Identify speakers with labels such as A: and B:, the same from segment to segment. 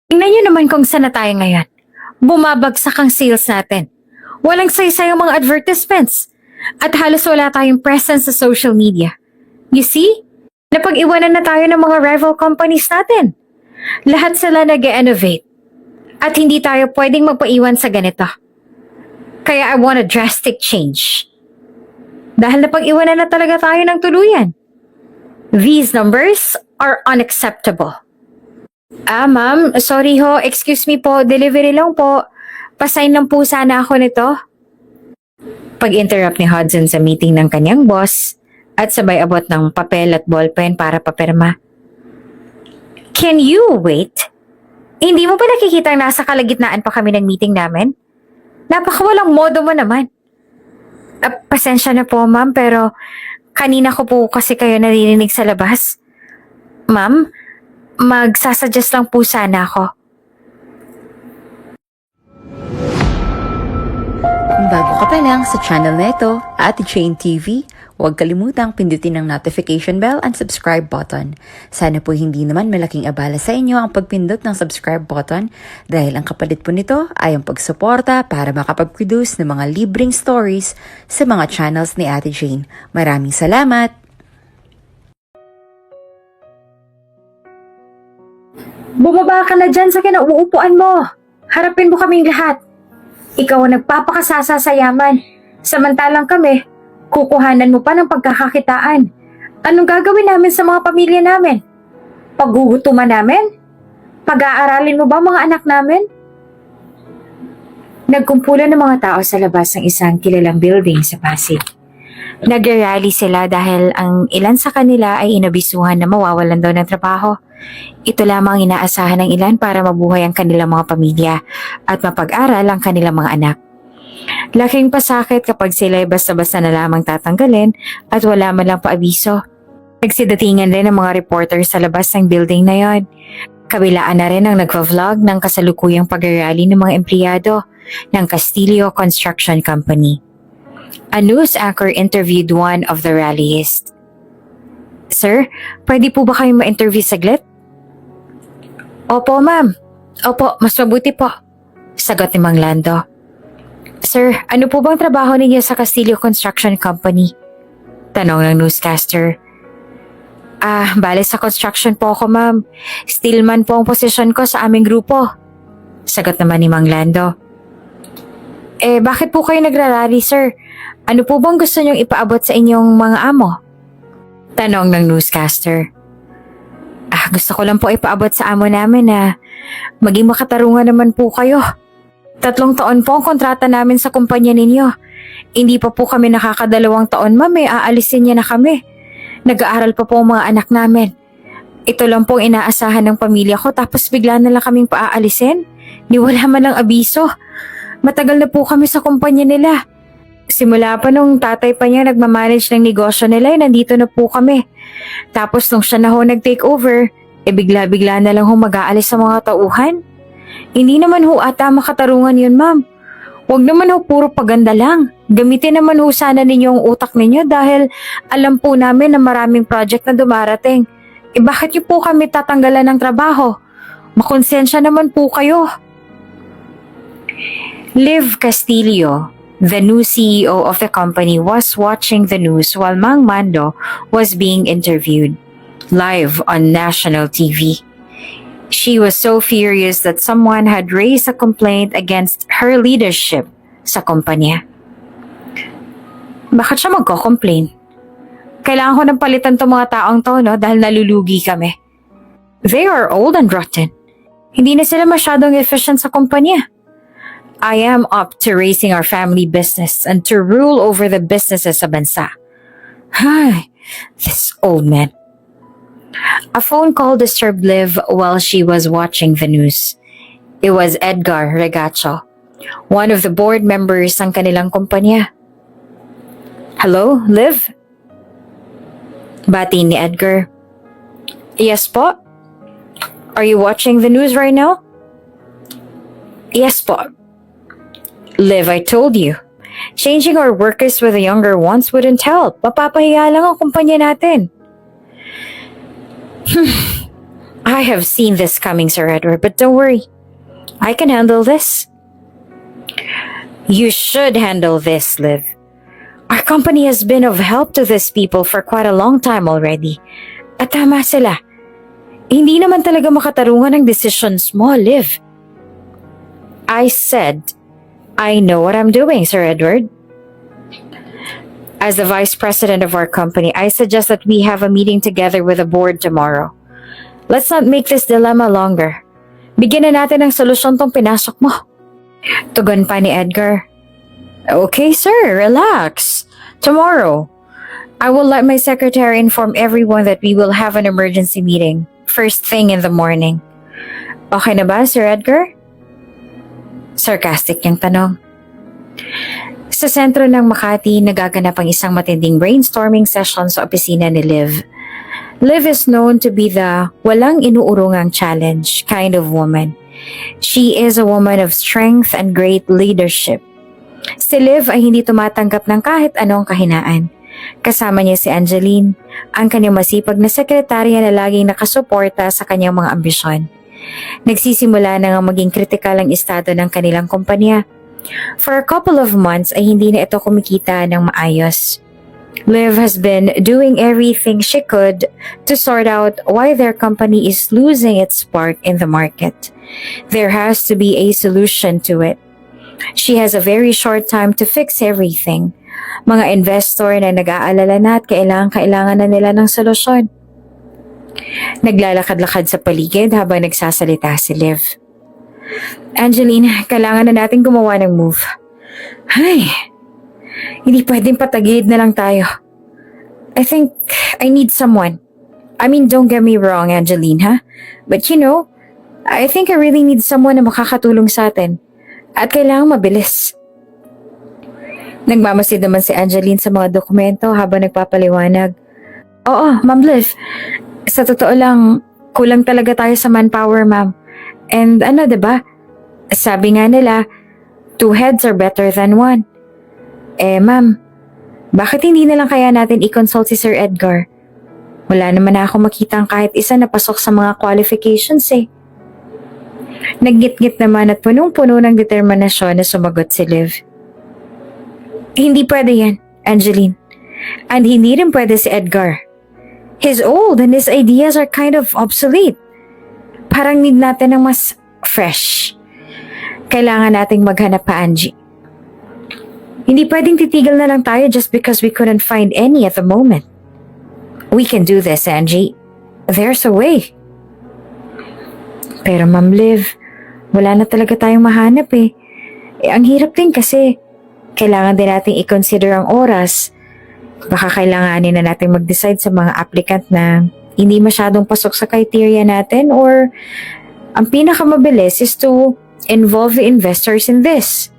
A: Tingnan nyo naman kung saan na tayo ngayon. Bumabagsak ang sales natin. Walang saysay ang mga advertisements. At halos wala tayong presence sa social media. You see? Napag-iwanan na tayo ng mga rival companies natin. Lahat sila nag-innovate. At hindi tayo pwedeng magpaiwan sa ganito. Kaya I want a drastic change. Dahil napag-iwanan na talaga tayo ng tuluyan. These numbers are unacceptable. Ma'am, sorry ho, excuse me po, delivery lang po. Pasign lang po sana ako nito. Pag-interrupt ni Hudson sa meeting ng kanyang boss at sabay abot ng papel at ballpen para papirma. Can you wait? Hindi mo ba nakikita nasa kalagitnaan pa kami ng meeting namin? Napakawalang modo mo naman. Pasensya na po ma'am, pero kanina ko po kasi kayo naririnig sa labas. Ma'am, magsasuggest lang po sana ako.
B: Kung bago ka pa lang sa channel na ito, Ate Jane TV, huwag kalimutang pindutin ang notification bell and subscribe button. Sana po hindi naman malaking abala sa inyo ang pagpindot ng subscribe button dahil ang kapalit po nito ay ang pagsuporta para makapag-produce ng mga libreng stories sa mga channels ni Ate Jane. Maraming salamat!
A: Bumaba ka na dyan sa kinauupuan mo. Harapin mo kaming lahat. Ikaw ang nagpapakasasa sa yaman. Samantalang kami, kukuhanan mo pa ng pagkakakitaan. Anong gagawin namin sa mga pamilya namin? Paggugutuman namin? Pag-aaralin mo ba mga anak namin? Nagkumpulan ng mga tao sa labas ng isang kilalang building sa Pasig. Nag-rally sila dahil ang ilan sa kanila ay inabisuhan na mawawalan daw ng trabaho. Ito lamang inaasahan ng ilan para mabuhay ang kanilang mga pamilya at mapag-aral ang kanilang mga anak. Laking pasakit kapag sila ay basta-basta na lamang tatanggalin at wala man lang paabiso. Nagsidatingan rin ang mga reporter sa labas ng building na yon. Kabilaan na rin ang nagva-vlog ng kasalukuyang pag-rally ng mga empleyado ng Castillo Construction Company. A news anchor interviewed one of the rallyists. Sir, pwede po ba kayong ma-interview saglit? Opo, ma'am. Opo, mas mabuti po. Sagot ni Mang Lando. Sir, ano po bang trabaho ninyo sa Castillo Construction Company? Tanong ng newscaster. Bale sa construction po ako, ma'am. Steelman po ang posisyon ko sa aming grupo. Sagot naman ni Mang Lando. Bakit po kayo nagrarally, sir? Ano po bang gusto niyong ipaabot sa inyong mga amo? Tanong ng newscaster. Gusto ko lang po ipaabot sa amo namin na maging makatarungan naman po kayo. 3 taon po ang kontrata namin sa kumpanya ninyo. Hindi pa po kami nakakadalawang taon, ma'am, aalisin niya na kami. Nag-aaral pa po ang mga anak namin. Ito lang pong inaasahan ng pamilya ko tapos bigla na lang kaming paaalisin. Ni wala man lang abiso. Matagal na po kami sa kumpanya nila. Simula pa nung tatay pa niya nagmamanage ng negosyo nila, nandito na po kami. Tapos nung siya na ho nag-take over, bigla-bigla na lang ho mag-aalis sa mga tauhan. Hindi naman ho ata makatarungan yun, ma'am. Huwag naman ho puro paganda lang. Gamitin naman ho sana ninyo ang utak ninyo dahil alam po namin na maraming project na dumarating. Bakit niyo po kami tatanggalan ng trabaho? Makonsensya naman po kayo. Liv Castillo, the new CEO of the company, was watching the news while Mang Mando was being interviewed live on national TV. She was so furious that someone had raised a complaint against her leadership sa kumpanya. Bakit siya magko-complain? Kailangan ko ng palitan tong mga taong to, no? Dahil nalulugi kami. They are old and rotten. Hindi na sila masyadong efficient sa kumpanya. I am up to raising our family business and to rule over the businesses sa bansa. Ay, this old man. A phone call disturbed Liv while she was watching the news. It was Edgar Regacho, one of the board members ng kanilang kumpanya. Hello, Liv? Bati ni Edgar. Yes po? Are you watching the news right now? Yes po. Liv, I told you. Changing our workers with the younger ones wouldn't help. Mapapahiya lang ang kumpanya natin. I have seen this coming, Sir Edward, but don't worry. I can handle this. You should handle this, Liv. Our company has been of help to these people for quite a long time already. At tama sila. Hindi naman talaga makatarungan ang decisions mo, Liv. I said, I know what I'm doing, Sir Edward. As the vice president of our company, I suggest that we have a meeting together with the board tomorrow. Let's not make this dilemma longer. Bigyan na natin ng solusyon tong pinasok mo. Tugon pa ni Edgar. Okay, sir, relax. Tomorrow, I will let my secretary inform everyone that we will have an emergency meeting first thing in the morning. Okay na ba, Sir Edgar? Sarcastic niyang tanong. Sa sentro ng Makati, nagaganap ang isang matinding brainstorming session sa opisina ni Liv. Liv is known to be the walang inuurungang challenge kind of woman. She is a woman of strength and great leadership. Si Liv ay hindi tumatanggap ng kahit anong kahinaan. Kasama niya si Angeline, ang kanyang masipag na sekretarya na laging nakasuporta sa kanyang mga ambisyon. Nagsisimula na nga maging kritikal ang estado ng kanilang kumpanya. For a couple of months ay hindi na ito kumikita ng maayos. Liv has been doing everything she could to sort out why their company is losing its spark in the market. There has to be a solution to it. She has a very short time to fix everything. Mga investor na nag-aalala na at kailangan na nila ng solusyon. Naglalakad-lakad sa paligid habang nagsasalita si Liv. Angeline, kailangan na natin gumawa ng move. Ay, hindi pwedeng patagilid na lang tayo. I think I need someone. I mean, don't get me wrong, Angeline, ha? But you know, I think I really need someone na makakatulong sa atin. At kailangan mabilis. Nagmamasid naman si Angeline sa mga dokumento habang nagpapaliwanag. Oo, Ma'am Liv. Sa totoo lang, kulang talaga tayo sa manpower, ma'am. And ano, diba? Sabi nga nila, 2 heads are better than 1. Eh, ma'am, bakit hindi na lang kaya natin i-consult si Sir Edgar? Wala naman na ako makitang kahit isa na pasok sa mga qualifications eh. Naggit-git naman at punong-puno ng determinasyon na sumagot si Liv. Hindi pwede yan, Angeline. And hindi rin pwede si Edgar. He's old and his ideas are kind of obsolete. Parang need natin ng mas fresh. Kailangan nating maghanap pa, Angie. Hindi pwedeng titigil na lang tayo just because we couldn't find any at the moment. We can do this, Angie. There's a way. Pero Ma'am Liv, wala na talaga tayong mahanap eh. Ang hirap din kasi kailangan din nating i-consider ang oras. Baka kailanganin na natin mag-decide sa mga applicant na hindi masyadong pasok sa criteria natin or ang pinakamabilis is to involve the investors in this.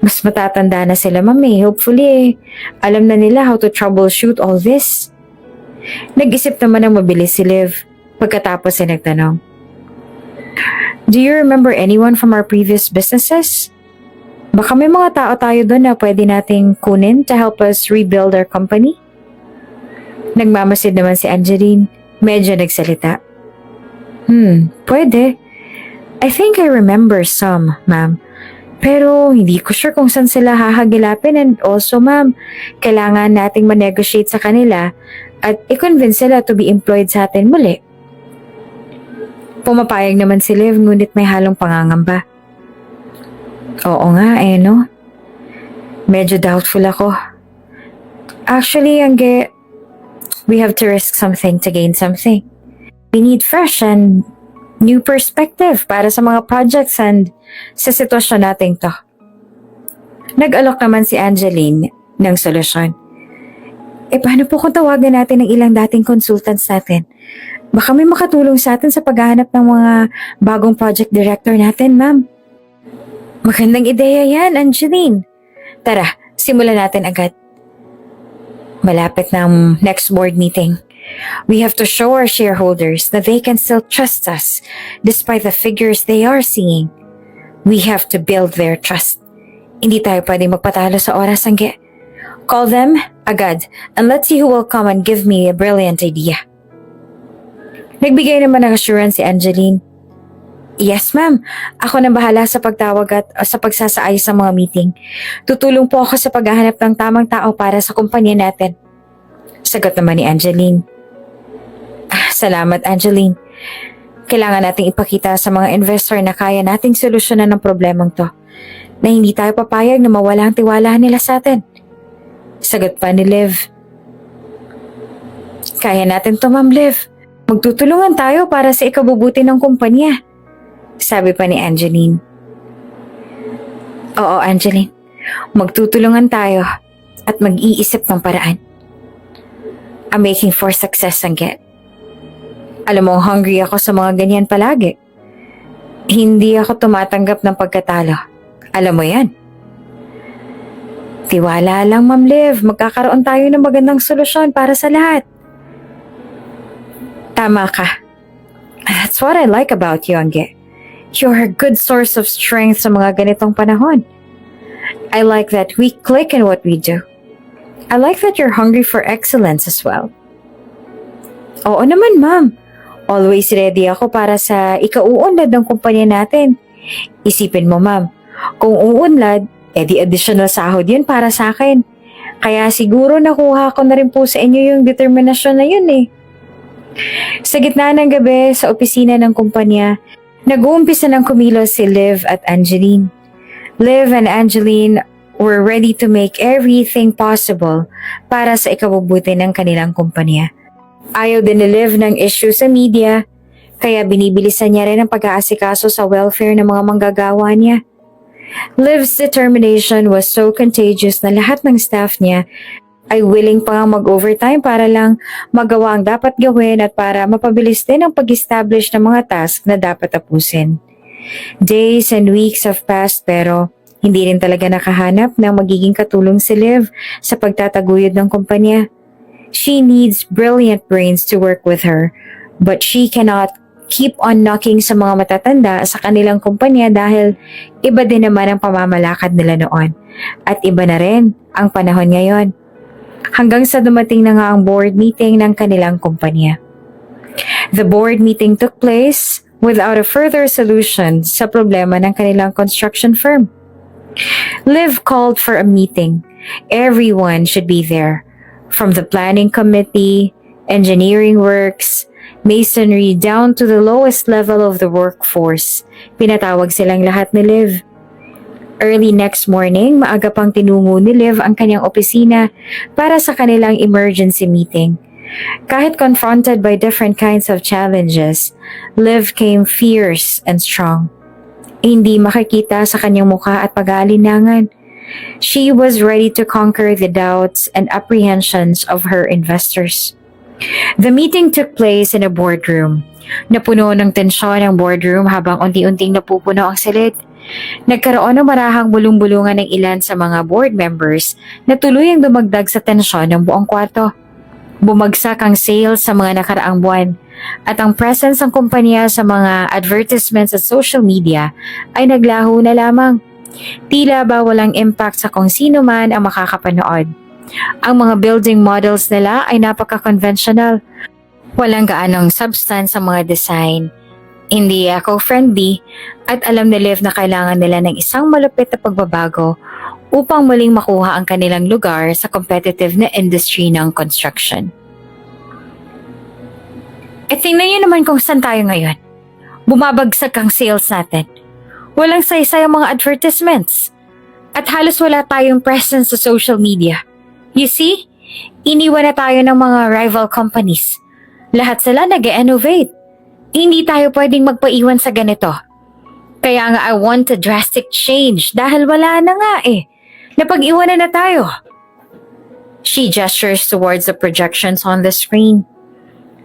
A: Mas matatanda na sila, ma'am eh. Hopefully, alam na nila how to troubleshoot all this. Nag-isip naman ng mabilis si Liv pagkatapos ay nagtanong. Do you remember anyone from our previous businesses? Baka may mga tao tayo doon na pwede nating kunin to help us rebuild our company? Nagmamasid naman si Angeline. Medyo nagsalita. Pwede. I think I remember some, ma'am. Pero hindi ko sure kung saan sila hahagilapin and also, ma'am, kailangan nating ma-negotiate sa kanila at i-convince sila to be employed sa atin muli. Pumapayag naman si Liv ngunit may halong pangangamba. Oo nga no? Medyo doubtful ako. Actually, Angge, we have to risk something to gain something. We need fresh and new perspective para sa mga projects and sa sitwasyon natin to. Nag-alok naman si Angeline ng solusyon. Paano po kung tawagan natin ng ilang dating consultants natin? Baka may makatulong sa atin sa paghahanap ng mga bagong project director natin, ma'am. Magandang ideya yan, Angeline. Tara, simulan natin agad. Malapit na ang next board meeting. We have to show our shareholders that they can still trust us despite the figures they are seeing. We have to build their trust. Hindi tayo pwedeng magpatalo sa oras, Angge. Call them agad and let's see who will come and give me a brilliant idea. Nagbigay naman ng assurance si Angeline. Yes, ma'am. Ako na bahala sa pagtawag at sa pagsasaayos ng mga meeting. Tutulong po ako sa paghahanap ng tamang tao para sa kumpanya natin. Sagot naman ni Angeline. Salamat, Angeline. Kailangan nating ipakita sa mga investor na kaya nating solusyonan ng problemang to. Na hindi tayo papayag na mawala ang tiwala nila sa atin. Sagot pa ni Liv. Kaya natin to, Ma'am Liv. Magtutulungan tayo para sa ikabubuti ng kumpanya. Sabi pa ni Angeline. Oo, Angeline. Magtutulungan tayo at mag-iisip ng paraan. I'm making for success, Angge. Alam mo, hungry ako sa mga ganyan palagi. Hindi ako tumatanggap ng pagkatalo. Alam mo yan. Tiwala lang, Ma'am Liv. Magkakaroon tayo ng magandang solusyon para sa lahat. Tama ka. That's what I like about you, Angge. You're a good source of strength sa mga ganitong panahon. I like that we click in what we do. I like that you're hungry for excellence as well. Oo naman, ma'am. Always ready ako para sa ikauunlad ng kumpanya natin. Isipin mo, ma'am, kung uunlad, edi additional sahod yun para sa akin. Kaya siguro nakuha ko na rin po sa inyo yung determinasyon na yun eh. Sa gitna ng gabi sa opisina ng kumpanya, nag-uumpisa ng kumilos si Liv at Angeline. Liv and Angeline were ready to make everything possible para sa ikabubuti ng kanilang kumpanya. Ayaw din ni Liv ng issue sa media, kaya binibilisan niya rin ang pag-aasikaso sa welfare ng mga manggagawa niya. Liv's determination was so contagious na lahat ng staff niya ay willing pa nga mag-overtime para lang magawa ang dapat gawin at para mapabilis din ang pag-establish ng mga task na dapat tapusin. Days and weeks have passed pero hindi rin talaga nakahanap ng magiging katulong si Liv sa pagtataguyod ng kumpanya. She needs brilliant brains to work with her, but she cannot keep on knocking sa mga matatanda sa kanilang kumpanya dahil iba din naman ang pamamalakad nila noon at iba na rin ang panahon ngayon. Hanggang sa dumating na nga ang board meeting ng kanilang kumpanya. The board meeting took place without a further solution sa problema ng kanilang construction firm. Liv called for a meeting. Everyone should be there. From the planning committee, engineering works, masonry down to the lowest level of the workforce. Pinatawag silang lahat ni Liv. Early next morning, maaga pang tinungo ni Liv ang kanyang opisina para sa kanilang emergency meeting. Kahit confronted by different kinds of challenges, Liv came fierce and strong. Hindi makikita sa kanyang mukha at pag-aalinlangan. She was ready to conquer the doubts and apprehensions of her investors. The meeting took place in a boardroom. Napuno ng tensyon ang boardroom habang unti-unting napupuno ang silid. Nagkaroon ng marahang bulong-bulungan ng ilan sa mga board members na tuluyang dumagdag sa tensyon ng buong kwarto. Bumagsak ang sales sa mga nakaraang buwan at ang presence ng kumpanya sa mga advertisements at social media ay naglaho na lamang. Tila ba walang impact sa kung sino man ang makakapanood. Ang mga building models nila ay napaka-conventional. Walang gaanong substance sa mga design. Hindi eco-friendly at alam ni Liv na kailangan nila ng isang malupit na pagbabago upang muling makuha ang kanilang lugar sa competitive na industry ng construction. Tingnan niyo naman kung saan tayo ngayon. Bumabagsak ang sales natin. Walang saysay ang mga advertisements. At halos wala tayong presence sa social media. You see? Iniwan na tayo ng mga rival companies. Lahat sila nag-innovate. Hindi tayo pwedeng magpaiwan sa ganito. Kaya nga I want a drastic change dahil wala na nga eh. Napag-iwanan na tayo. She gestures towards the projections on the screen.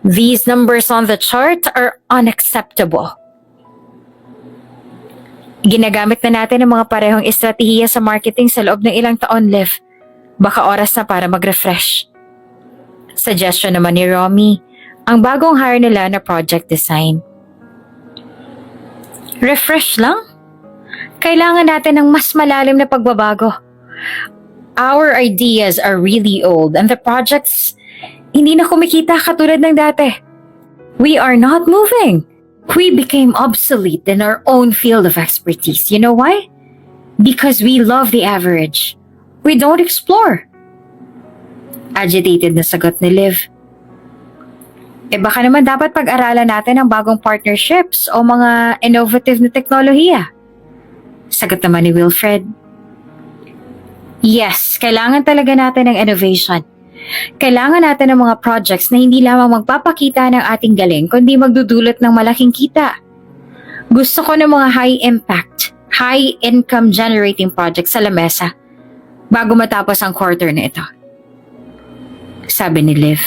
A: These numbers on the chart are unacceptable. Ginagamit na natin ang mga parehong estratehiya sa marketing sa loob ng ilang taon, Liv. Baka oras na para mag-refresh. Suggestion naman ni Romy, ang bagong hire nila na project design. Refresh lang? Kailangan natin ng mas malalim na pagbabago. Our ideas are really old and the projects hindi na kumikita katulad ng dati. We are not moving. We became obsolete in our own field of expertise. You know why? Because we love the average. We don't explore. Agitated na sagot ni Liv. Baka naman dapat pag-aralan natin ang bagong partnerships o mga innovative na teknolohiya. Sagot naman ni Wilfred. Yes, kailangan talaga natin ng innovation. Kailangan natin ng mga projects na hindi lamang magpapakita ng ating galing kundi magdudulot ng malaking kita. Gusto ko ng mga high-impact, high-income generating projects sa lamesa bago matapos ang quarter na ito. Sabi ni Liv.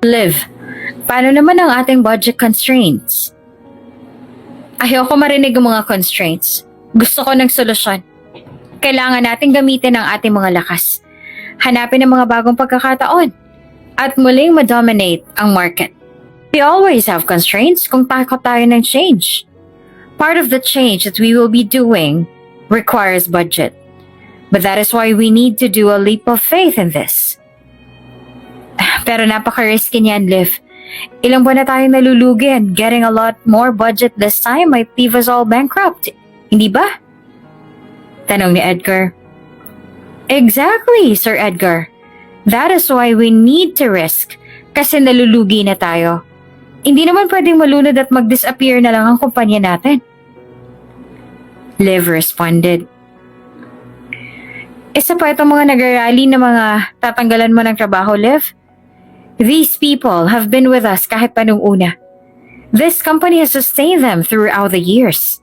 A: Liv, paano naman ang ating budget constraints? Ayoko marinig ang mga constraints. Gusto ko ng solusyon. Kailangan natin gamitin ang ating mga lakas. Hanapin ang mga bagong pagkakataon. At muling ma-dominate ang market. We always have constraints kung takot tayo ng change. Part of the change that we will be doing requires budget. But that is why we need to do a leap of faith in this. Pero napaka-risky niyan, Liv. Ilang buwan na tayong nalulugi and getting a lot more budget this time might leave us all bankrupt. Hindi ba? Tanong ni Edgar. Exactly, Sir Edgar. That is why we need to risk kasi nalulugi na tayo. Hindi naman pwedeng malunod at mag-disappear na lang ang kumpanya natin. Liv responded. Isa pa itong mga nag-rally na mga tatanggalan mo ng trabaho, Liv. These people have been with us kahit pa nung una. This company has sustained them throughout the years.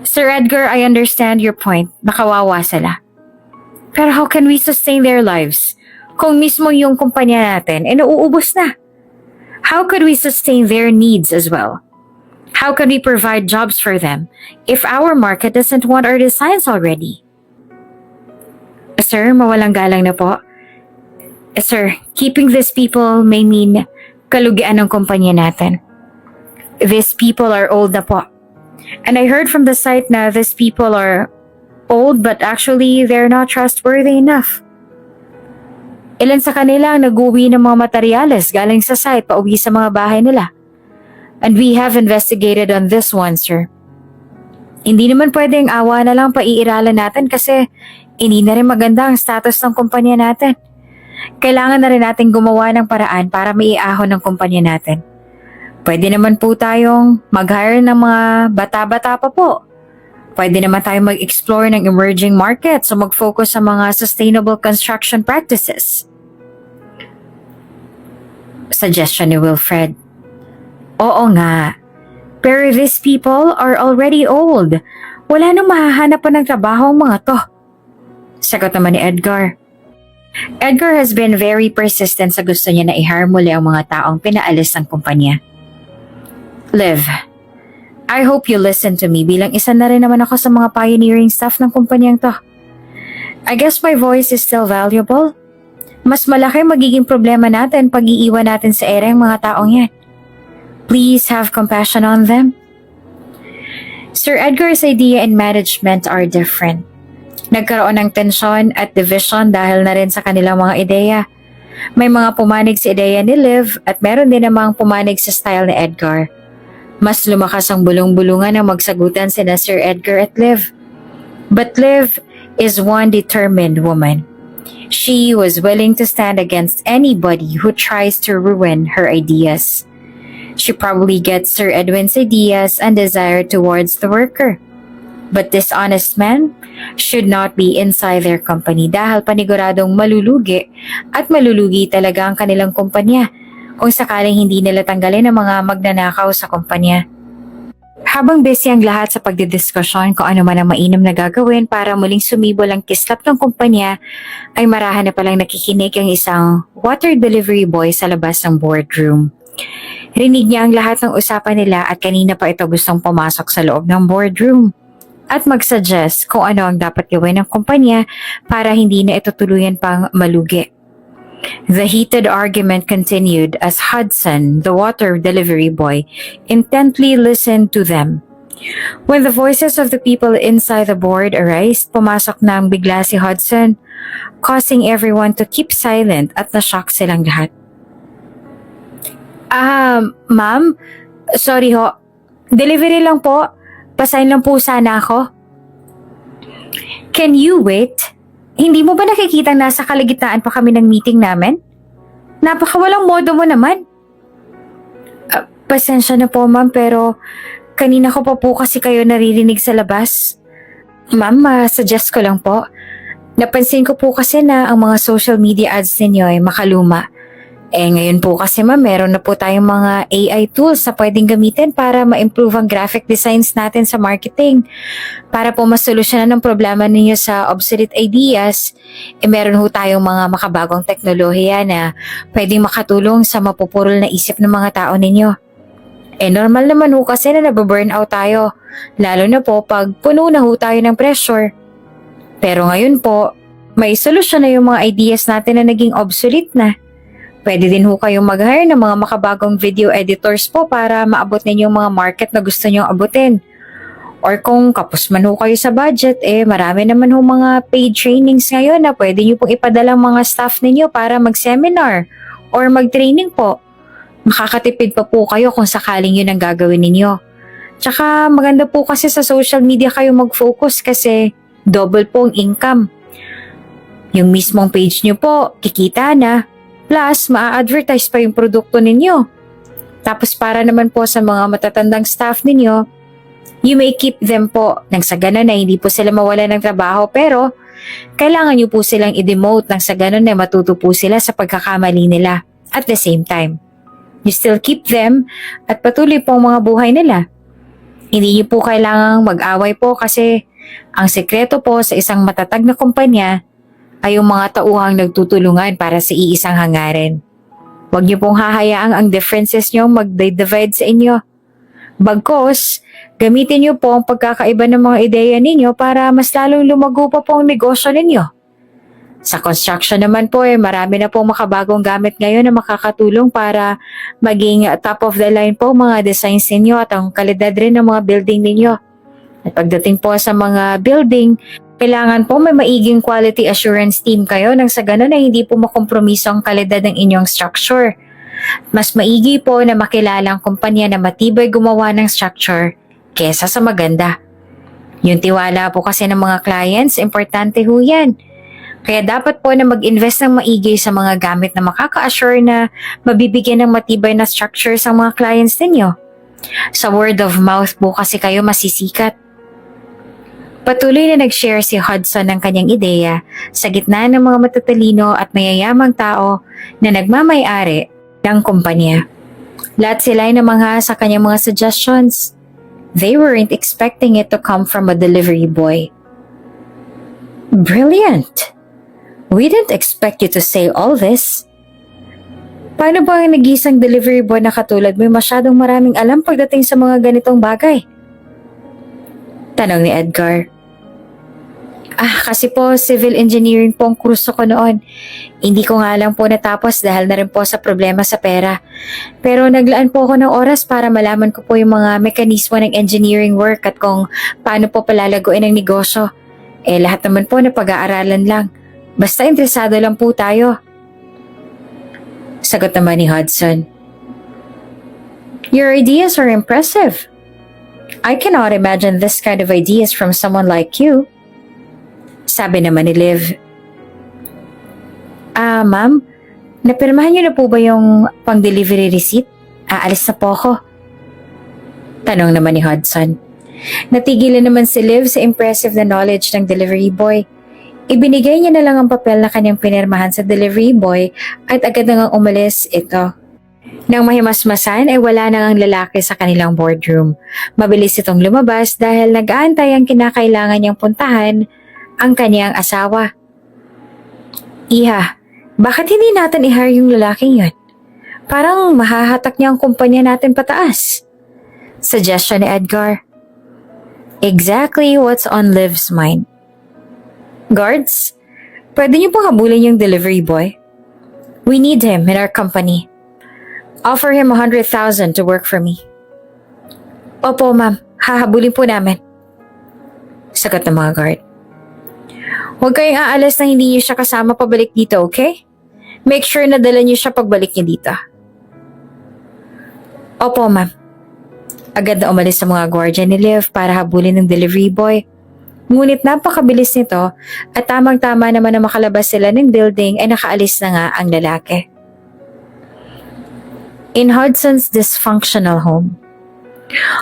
A: Sir Edgar, I understand your point. Nakawawa sila. Pero how can we sustain their lives kung mismo yung kumpanya natin nauubos na? How could we sustain their needs as well? How can we provide jobs for them if our market doesn't want our designs already? Sir, mawalang galang na po. Sir, keeping these people may mean kalugian ng kumpanya natin. These people are old na po. And I heard from the site na these people are old but actually they're not trustworthy enough. Ilan sa kanila ang nag-uwi ng mga materyales galing sa site pauwi sa mga bahay nila. And we have investigated on this one, sir. Hindi naman pwedeng awa na lang paiiralan natin kasi hindi na rin maganda ang status ng kumpanya natin. Kailangan na rin natin gumawa ng paraan para maiahon ng kumpanya natin. Pwede naman po tayong mag-hire ng mga bata-bata pa po. Pwede naman tayong mag-explore ng emerging markets o mag-focus sa mga sustainable construction practices. Suggestion ni Wilfred. Oo nga. Pero these people are already old. Wala nang mahahanap pa ng trabaho ang mga to. Sagot naman ni Edgar. Edgar has been very persistent sa gusto niya na i-hire muli ang mga taong pinaalis ng kumpanya. Liv, I hope you listen to me bilang isa na rin naman ako sa mga pioneering staff ng kumpanyang to. I guess my voice is still valuable. Mas malaki magiging problema natin pag iiwan natin sa ere ang mga taong yan. Please have compassion on them. Sir Edgar's idea and management are different. Nagkaroon ng tensyon at division dahil na rin sa kanilang mga ideya. May mga pumanig sa ideya ni Liv at meron din namang pumanig sa style ni Edgar. Mas lumakas ang bulong-bulungan ng magsagutan sina Sir Edgar at Liv. But Liv is one determined woman. She was willing to stand against anybody who tries to ruin her ideas. She probably gets Sir Edwin's ideas and desire towards the worker. But this honest man should not be inside their company dahil paniguradong malulugi at malulugi talaga ang kanilang kumpanya kung sakaling hindi nila tanggalin ang mga magnanakaw sa kumpanya. Habang busy ang lahat sa pagdidiskusyon kung ano man ang mainam na gagawin para muling sumibol ang kislap ng kumpanya, ay marahan na palang nakikinig ang isang water delivery boy sa labas ng boardroom. Rinig niya ang lahat ng usapan nila at kanina pa ito gustong pumasok sa loob ng boardroom at mag-suggest kung ano ang dapat gawin ng kumpanya para hindi na ito tuluyan pang malugi. The heated argument continued as Hudson, the water delivery boy, intently listened to them. When the voices of the people inside the board arose, pumasok na ang bigla si Hudson, causing everyone to keep silent at na-shock silang lahat. Ma'am, sorry ho. Delivery lang po. Pasign lang po sana ako. Can you wait? Hindi mo ba nakikitang nasa kalagitnaan pa kami ng meeting namin? Napakawalang modo mo naman. Pasensya na po ma'am pero kanina ko pa po kasi kayo naririnig sa labas. Ma'am, suggest ko lang po. Napansin ko po kasi na ang mga social media ads ninyo ay makaluma. Ngayon po kasi ma'am, meron na po tayong mga AI tools na pwedeng gamitin para ma-improve ang graphic designs natin sa marketing. Para po masolusyonan ng problema ninyo sa obsolete ideas, meron ho tayong mga makabagong teknolohiya na pwedeng makatulong sa mapupurol na isip ng mga tao ninyo. Normal naman ho kasi na nababurnout tayo, lalo na po pag puno na ho tayo ng pressure. Pero ngayon po, may solusyon na yung mga ideas natin na naging obsolete na. Pwede din ho kayong mag-hire ng mga makabagong video editors po para maabot ninyo yung mga market na gusto nyong abutin. Or kung kapos man ho kayo sa budget, marami naman ho mga paid trainings ngayon na pwede nyo pong ipadalang mga staff ninyo para mag-seminar or mag-training po. Makakatipid pa po kayo kung sakaling yun ang gagawin ninyo. Tsaka maganda po kasi sa social media kayo mag-focus kasi double po ang income. Yung mismong page nyo po, kikita na. Plus, maa-advertise pa yung produkto ninyo. Tapos para naman po sa mga matatandang staff ninyo, you may keep them po nang sa ganun na hindi po sila mawala ng trabaho pero kailangan nyo po silang i-demote nang sa ganun na matuto po sila sa pagkakamali nila. At the same time, you still keep them at patuloy po ang mga buhay nila. Hindi nyo po kailangang mag-away po kasi ang sekreto po sa isang matatag na kumpanya ay yung mga tauhang nagtutulungan para sa iisang hangarin. Huwag niyo pong hahayaang ang differences niyo mag-divide sa inyo. Bagkos, gamitin niyo po ang pagkakaiba ng mga ideya ninyo para mas lalong lumago pa po ang negosyo ninyo. Sa construction naman po marami na pong makabagong gamit ngayon na makakatulong para maging top of the line po mga designs ninyo at ang kalidad rin ng mga building ninyo. At pagdating po sa mga building, kailangan po may maiging quality assurance team kayo nang sa ganun ay hindi po makompromiso ang kalidad ng inyong structure. Mas maigi po na makilala ang kumpanya na matibay gumawa ng structure kesa sa maganda. Yung tiwala po kasi ng mga clients, importante ho yan. Kaya dapat po na mag-invest ng maigi sa mga gamit na makaka-assure na mabibigyan ng matibay na structure sa mga clients ninyo. Sa word of mouth po kasi kayo masisikat. Patuloy na nag-share si Hudson ng kanyang ideya sa gitna ng mga matatalino at mayayamang tao na nagmamay-ari ng kumpanya. Lahat sila ay namangha sa kanyang mga suggestions. They weren't expecting it to come from a delivery boy. Brilliant! We didn't expect you to say all this. Paano ba ang nag-isang delivery boy na katulad mo masyadong maraming alam pagdating sa mga ganitong bagay? Tanong ni Edgar. Kasi po civil engineering po ang kurso ko noon. Hindi ko nga lang po natapos dahil na rin po sa problema sa pera. Pero naglaan po ako ng oras para malaman ko po yung mga mekanismo ng engineering work at kung paano po palalaguin ang negosyo. Lahat naman po na pag-aaralan lang. Basta interesado lang po tayo. Sagot naman ni Hudson. Your ideas are impressive. I cannot imagine this kind of ideas from someone like you. Sabi naman ni Liv. Ma'am, napirmahan niyo na po ba yung pang-delivery receipt? Aalis na po ako. Tanong naman ni Hudson. Natigilan naman si Liv sa impressive na knowledge ng delivery boy. Ibinigay niya na lang ang papel na kanyang pinirmahan sa delivery boy at agad nang umalis ito. Nang mahimasmasan ay wala nang ang lalaki sa kanilang boardroom. Mabilis itong lumabas dahil nag-aantay ang kinakailangan niyang puntahan ang kanyang asawa. Iha, bakit hindi natin i-hire yung lalaking yun? Parang mahahatak niya ang kumpanya natin pataas. Suggestion ni Edgar. Exactly what's on Liv's mind. Guards, pwede niyo pong habulin yung delivery boy? We need him in our company. Offer him 100,000 to work for me. Opo, ma'am. Hahabulin po namin. Sagot ng mga guard. Huwag kayong aalis na hindi niyo siya kasama pabalik dito, okay? Make sure na dala niyo siya pagbalik niyo dito. Opo, ma'am. Agad na umalis sa mga gwardiya ni Liv para habulin ng delivery boy. Ngunit napakabilis nito at tamang-tama naman na makalabas sila ng building ay nakaalis na nga ang lalaki. In Hudson's dysfunctional home,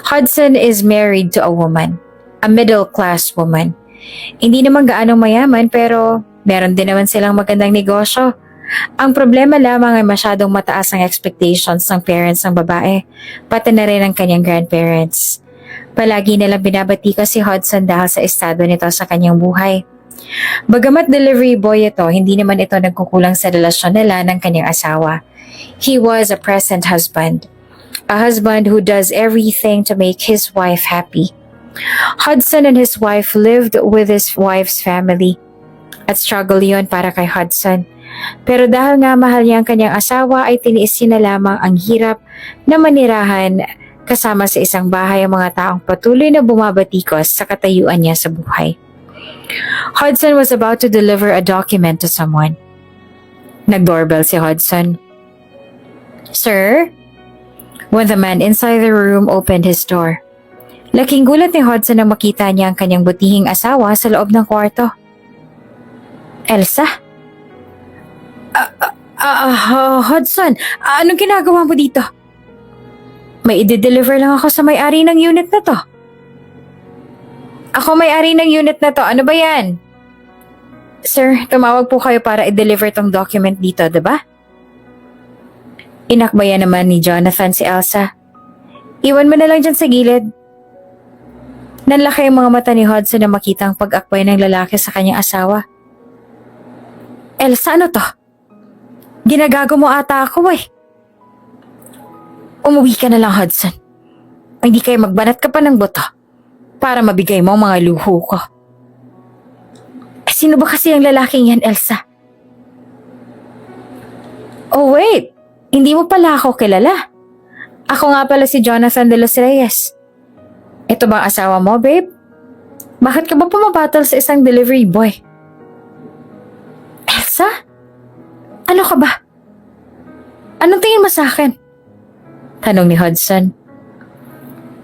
A: Hudson is married to a woman, a middle-class woman. Hindi naman gaanong mayaman pero meron din naman silang magandang negosyo. Ang problema lamang ay masyadong mataas ang expectations ng parents ng babae, pati na rin ang kanyang grandparents. Palagi nilang binabatika si Hudson dahil sa estado nito sa kanyang buhay. Bagamat delivery boy ito, hindi naman ito nagkukulang sa relasyon nila ng kanyang asawa. He was a present husband. A husband who does everything to make his wife happy. Hudson and his wife lived with his wife's family. At struggle yon para kay Hudson. Pero dahil nga mahal niya ang kanyang asawa ay tiniis niya na lamang ang hirap na manirahan kasama sa isang bahay ang mga taong patuloy na bumabatikos sa katayuan niya sa buhay. Hudson was about to deliver a document to someone. Nag-doorbell si Hudson. "Sir?" When the man inside the room opened his door. Laking gulat ni Hudson nang makita niya ang kanyang butihing asawa sa loob ng kwarto. "Elsa?" Hudson, anong ginagawa mo dito?" "May i-deliver lang ako sa may-ari ng unit na to." "Ako may-ari ng unit na to, ano ba yan?" "Sir, tumawag po kayo para i-deliver tong document dito, diba?" Inakbayan naman ni Jonathan si Elsa. "Iwan mo na lang dyan sa gilid." Nanlaki ang mga mata ni Hudson na makita ang pag-akbay ng lalaki sa kanyang asawa. "Elsa, ano to? Ginagago mo ata ako eh." "Umuwi ka na lang, Hudson. Hindi kayo magbanat ka pa ng buto para mabigay mo ang mga luho ko." "Sino ba kasi ang lalaking yan, Elsa?" "Oh wait, hindi mo pala ako kilala. Ako nga pala si Jonathan de los Reyes. Ito bang asawa mo, babe? Bakit ka ba pumabatol sa isang delivery boy?" "Elsa? Ano ka ba? Anong tingin mo sa akin?" tanong ni Hudson.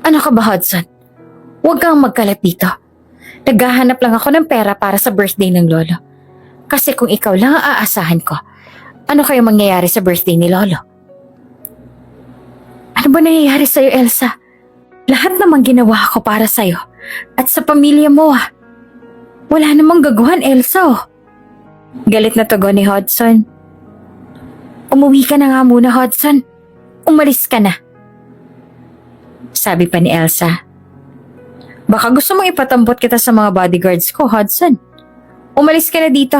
A: "Ano ka ba, Hudson? Huwag kang magkalat dito. Naghahanap lang ako ng pera para sa birthday ng lolo. Kasi kung ikaw lang ang aasahan ko, ano kaya mangyayari sa birthday ni lolo?" "Ano ba nangyayari sa'yo, Elsa? Lahat namang ginawa ko para sa'yo at sa pamilya mo ah. Wala namang gagawan, Elsa oh." Galit na tugon ni Hudson. "Umuwi ka na nga muna, Hudson. Umalis ka na," sabi pa ni Elsa. "Baka gusto mong ipatambot kita sa mga bodyguards ko, Hudson. Umalis ka na dito."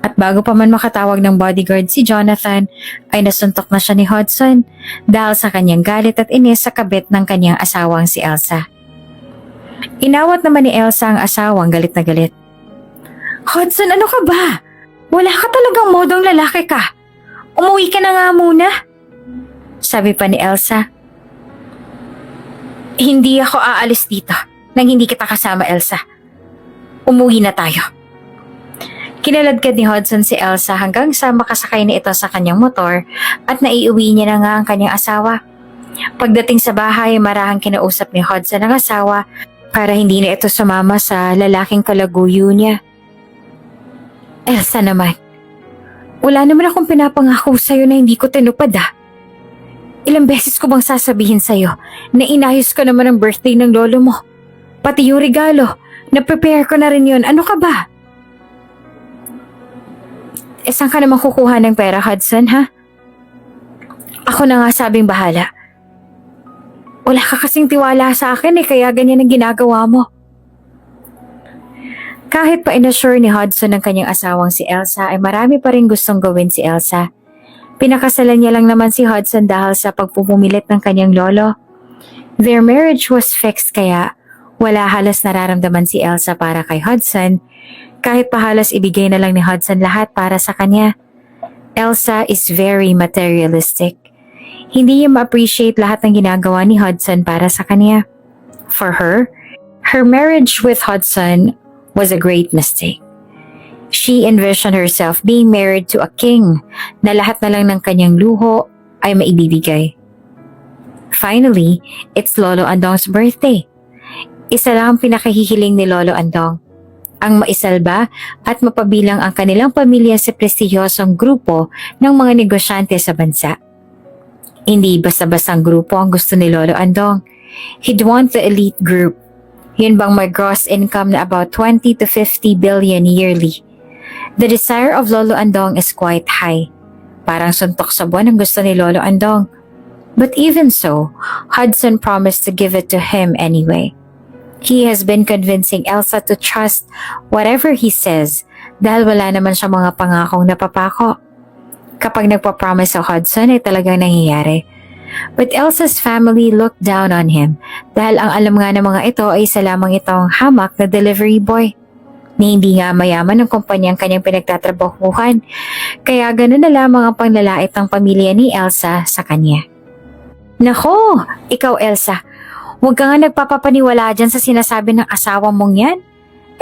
A: At bago pa man makatawag ng bodyguard si Jonathan, ay nasuntok na siya ni Hudson dahil sa kanyang galit at inis sa kabit ng kanyang asawang si Elsa. Inawat naman ni Elsa ang asawang galit na galit. "Hudson, ano ka ba? Wala ka talagang modong lalaki ka. Umuwi ka na nga muna," sabi pa ni Elsa. "Hindi ako aalis dito nang hindi kita kasama, Elsa. Umuwi na tayo." Kinaladkad ni Hudson si Elsa hanggang sa makasakay na ito sa kanyang motor at naiuwi niya na nga ang kanyang asawa. Pagdating sa bahay, marahang kinausap ni Hudson ang asawa para hindi na ito sumama sa lalaking kalaguyo niya. "Elsa naman, wala naman akong pinapangako sa'yo na hindi ko tinupad ah. Ilang beses ko bang sasabihin sa'yo na inayos ko naman ang birthday ng lolo mo? Pati yung regalo, na-prepare ko na rin yun. Ano ka ba? Saan ka naman kukuha ng pera, Hudson, ha? Ako na nga sabing bahala. Wala ka kasing tiwala sa akin kaya ganyan ang ginagawa mo." Kahit pa inassure ni Hudson ng kanyang asawang si Elsa ay marami pa rin gustong gawin si Elsa. Pinakasalan niya lang naman si Hudson dahil sa pagpupumilit ng kanyang lolo. Their marriage was fixed kaya wala halos nararamdaman si Elsa para kay Hudson. Kahit pa halos ibigay na lang ni Hudson lahat para sa kanya. Elsa is very materialistic. Hindi niya ma-appreciate lahat ng ginagawa ni Hudson para sa kanya. For her marriage with Hudson was a great mistake. She envisioned herself being married to a king na lahat na lang ng kanyang luho ay maibibigay. Finally, it's Lolo Andong's birthday. Isa lang ang pinakahihiling ni Lolo Andong, ang maisalba at mapabilang ang kanilang pamilya sa prestihiyosong grupo ng mga negosyante sa bansa. Hindi basta-bastang grupo ang gusto ni Lolo Andong. He'd want the elite group. Yun bang may gross income na about 20 to 50 billion yearly. The desire of Lolo Andong is quite high. Parang suntok sa buwan ang gusto ni Lolo Andong. But even so, Hudson promised to give it to him anyway. He has been convincing Elsa to trust whatever he says dahil wala naman siya mga pangakong napapako. Kapag nagpa-promise sa Hudson ay talagang nangyayari. But Elsa's family looked down on him dahil ang alam nga ng mga ito ay isa lamang itong hamak na delivery boy na hindi nga mayaman ng kumpanyang kanyang pinagtatrabahuhan. Kaya ganun na lamang ang panglalait ng pamilya ni Elsa sa kanya. Nako, ikaw Elsa, huwag ka nga nagpapapaniwala dyan sa sinasabi ng asawa mong yan.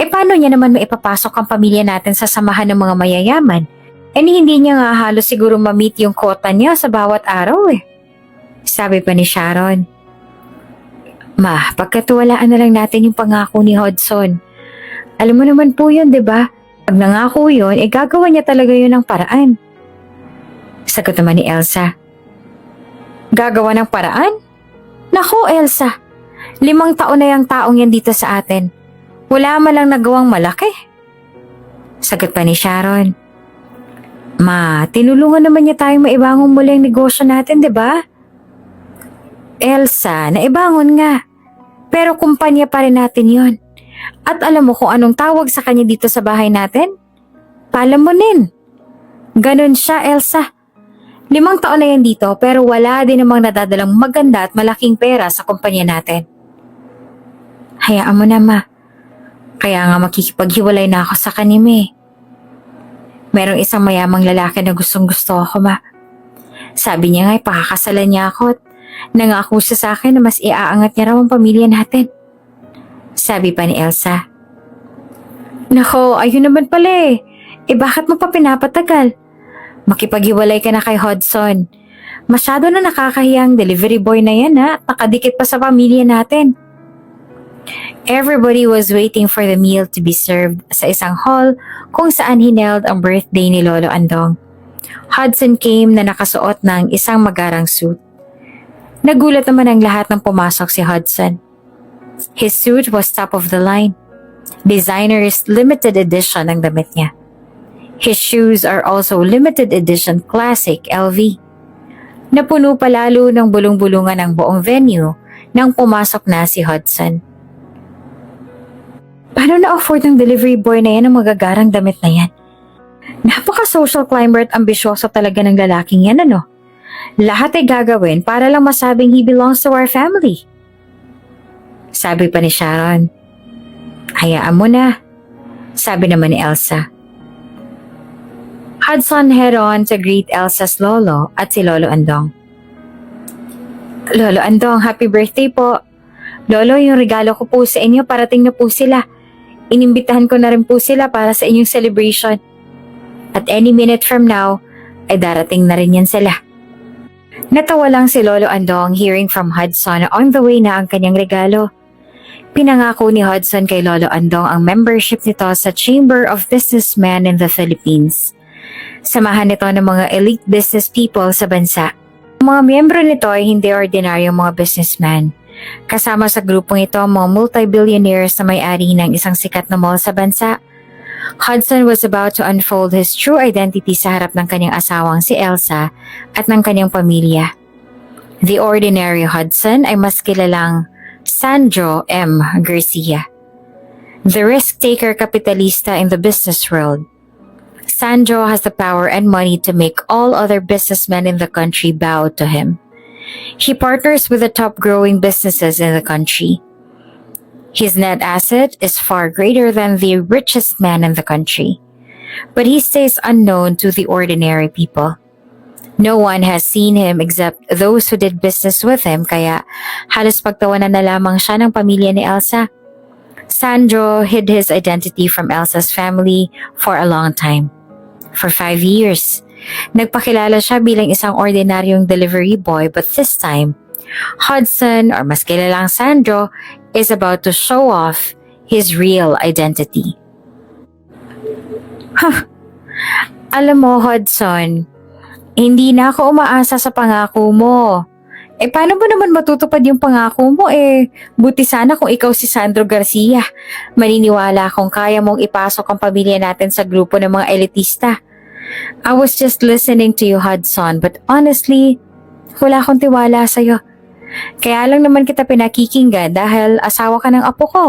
A: Paano niya naman maipapasok ang pamilya natin sa samahan ng mga mayayaman? Hindi niya nga halos siguro ma-meet yung quota niya sa bawat araw Sabi pa ni Sharon. Ma, pagkatuwalaan na lang natin yung pangako ni Hudson. Alam mo naman po yun, di ba? Pag nangako yun, gagawa niya talaga yun ng paraan. Sagot naman ni Elsa. Gagawa ng paraan? Nako, Elsa. 5 taon na yung taong yan dito sa atin. Wala man lang nagawang malaki. Sagot pa ni Sharon. Ma, tinulungan naman niya tayong maibangong muli ang negosyo natin, di ba? Elsa, naibangon nga. Pero kumpanya pa rin natin yon. At alam mo kung anong tawag sa kanya dito sa bahay natin? Palamunin. Ganon siya, Elsa. 5 taon na yan dito pero wala din namang nadadalang maganda at malaking pera sa kumpanya natin. Hayaan mo na, Ma. Kaya nga makikipaghiwalay na ako sa kanya, Merong isang mayamang lalaki na gustong-gusto ako, Ma. Sabi niya nga pakakasalan niya ako at nangako siya sa akin na mas iaangat niya raw ang pamilya natin. Sabi pa ni Elsa. Nako, ayun naman pala bakit mo pa pinapatagal? Makipaghiwalay ka na kay Hudson. Masyado na nakakahiyang delivery boy na yan nakadikit pa sa pamilya natin. Everybody was waiting for the meal to be served sa isang hall kung saan hineld ang birthday ni Lolo Andong. Hudson came na nakasuot ng isang magarang suit. Nagulat naman ang lahat nang pumasok si Hudson. His suit was top of the line. Designer's limited edition ang damit niya. His shoes are also limited edition classic LV. Napuno pa lalo ng bulong-bulungan ang buong venue nang pumasok na si Hudson. Paano na-afford ng delivery boy na yan ang magagarang damit na yan? Napaka-social climber at ambisyoso talaga ng lalaking yan, Lahat ay gagawin para lang masabing he belongs to our family. Sabi pa ni Sharon. Hayaan mo na. Sabi naman ni Elsa. Hudson head on to greet Elsa's lolo at si Lolo Andong. Lolo Andong, happy birthday po. Lolo, yung regalo ko po sa inyo, parating na po sila. Inimbitahan ko na rin po sila para sa inyong celebration. At any minute from now, ay darating na rin yan sila. Natawa lang si Lolo Andong hearing from Hudson on the way na ang kanyang regalo. Pinangako ni Hudson kay Lolo Andong ang membership nito sa Chamber of Businessmen in the Philippines. Samahan nito ng mga elite business people sa bansa. Ang mga miyembro nito ay hindi ordinaryong mga businessman. Kasama sa grupong ito ang mga multi-billionaires na may-ari ng isang sikat na mall sa bansa. Hudson was about to unfold his true identity sa harap ng kanyang asawang si Elsa at ng kanyang pamilya. The ordinary Hudson ay mas kilalang Sandro M. Garcia, the risk-taker kapitalista in the business world. Sandro has the power and money to make all other businessmen in the country bow to him. He partners with the top growing businesses in the country. His net asset is far greater than the richest man in the country, but he stays unknown to the ordinary people. No one has seen him except those who did business with him, kaya halos pagtawanan na lamang siya ng pamilya ni Elsa. Sandro hid his identity from Elsa's family for a long time. For 5 years, nagpakilala siya bilang isang ordinaryong delivery boy, but this time, Hudson, or mas kilalang Sandro, is about to show off his real identity. Alam mo, Hudson, hindi na ako umaasa sa pangako mo. Paano ba naman matutupad yung pangako mo buti sana kung ikaw si Sandro Garcia. Maniniwala akong kaya mong ipasok ang pamilya natin sa grupo ng mga elitista. I was just listening to you, Hudson, but honestly, wala akong tiwala sa'yo. Kaya lang naman kita pinakikinggan dahil asawa ka ng apo ko.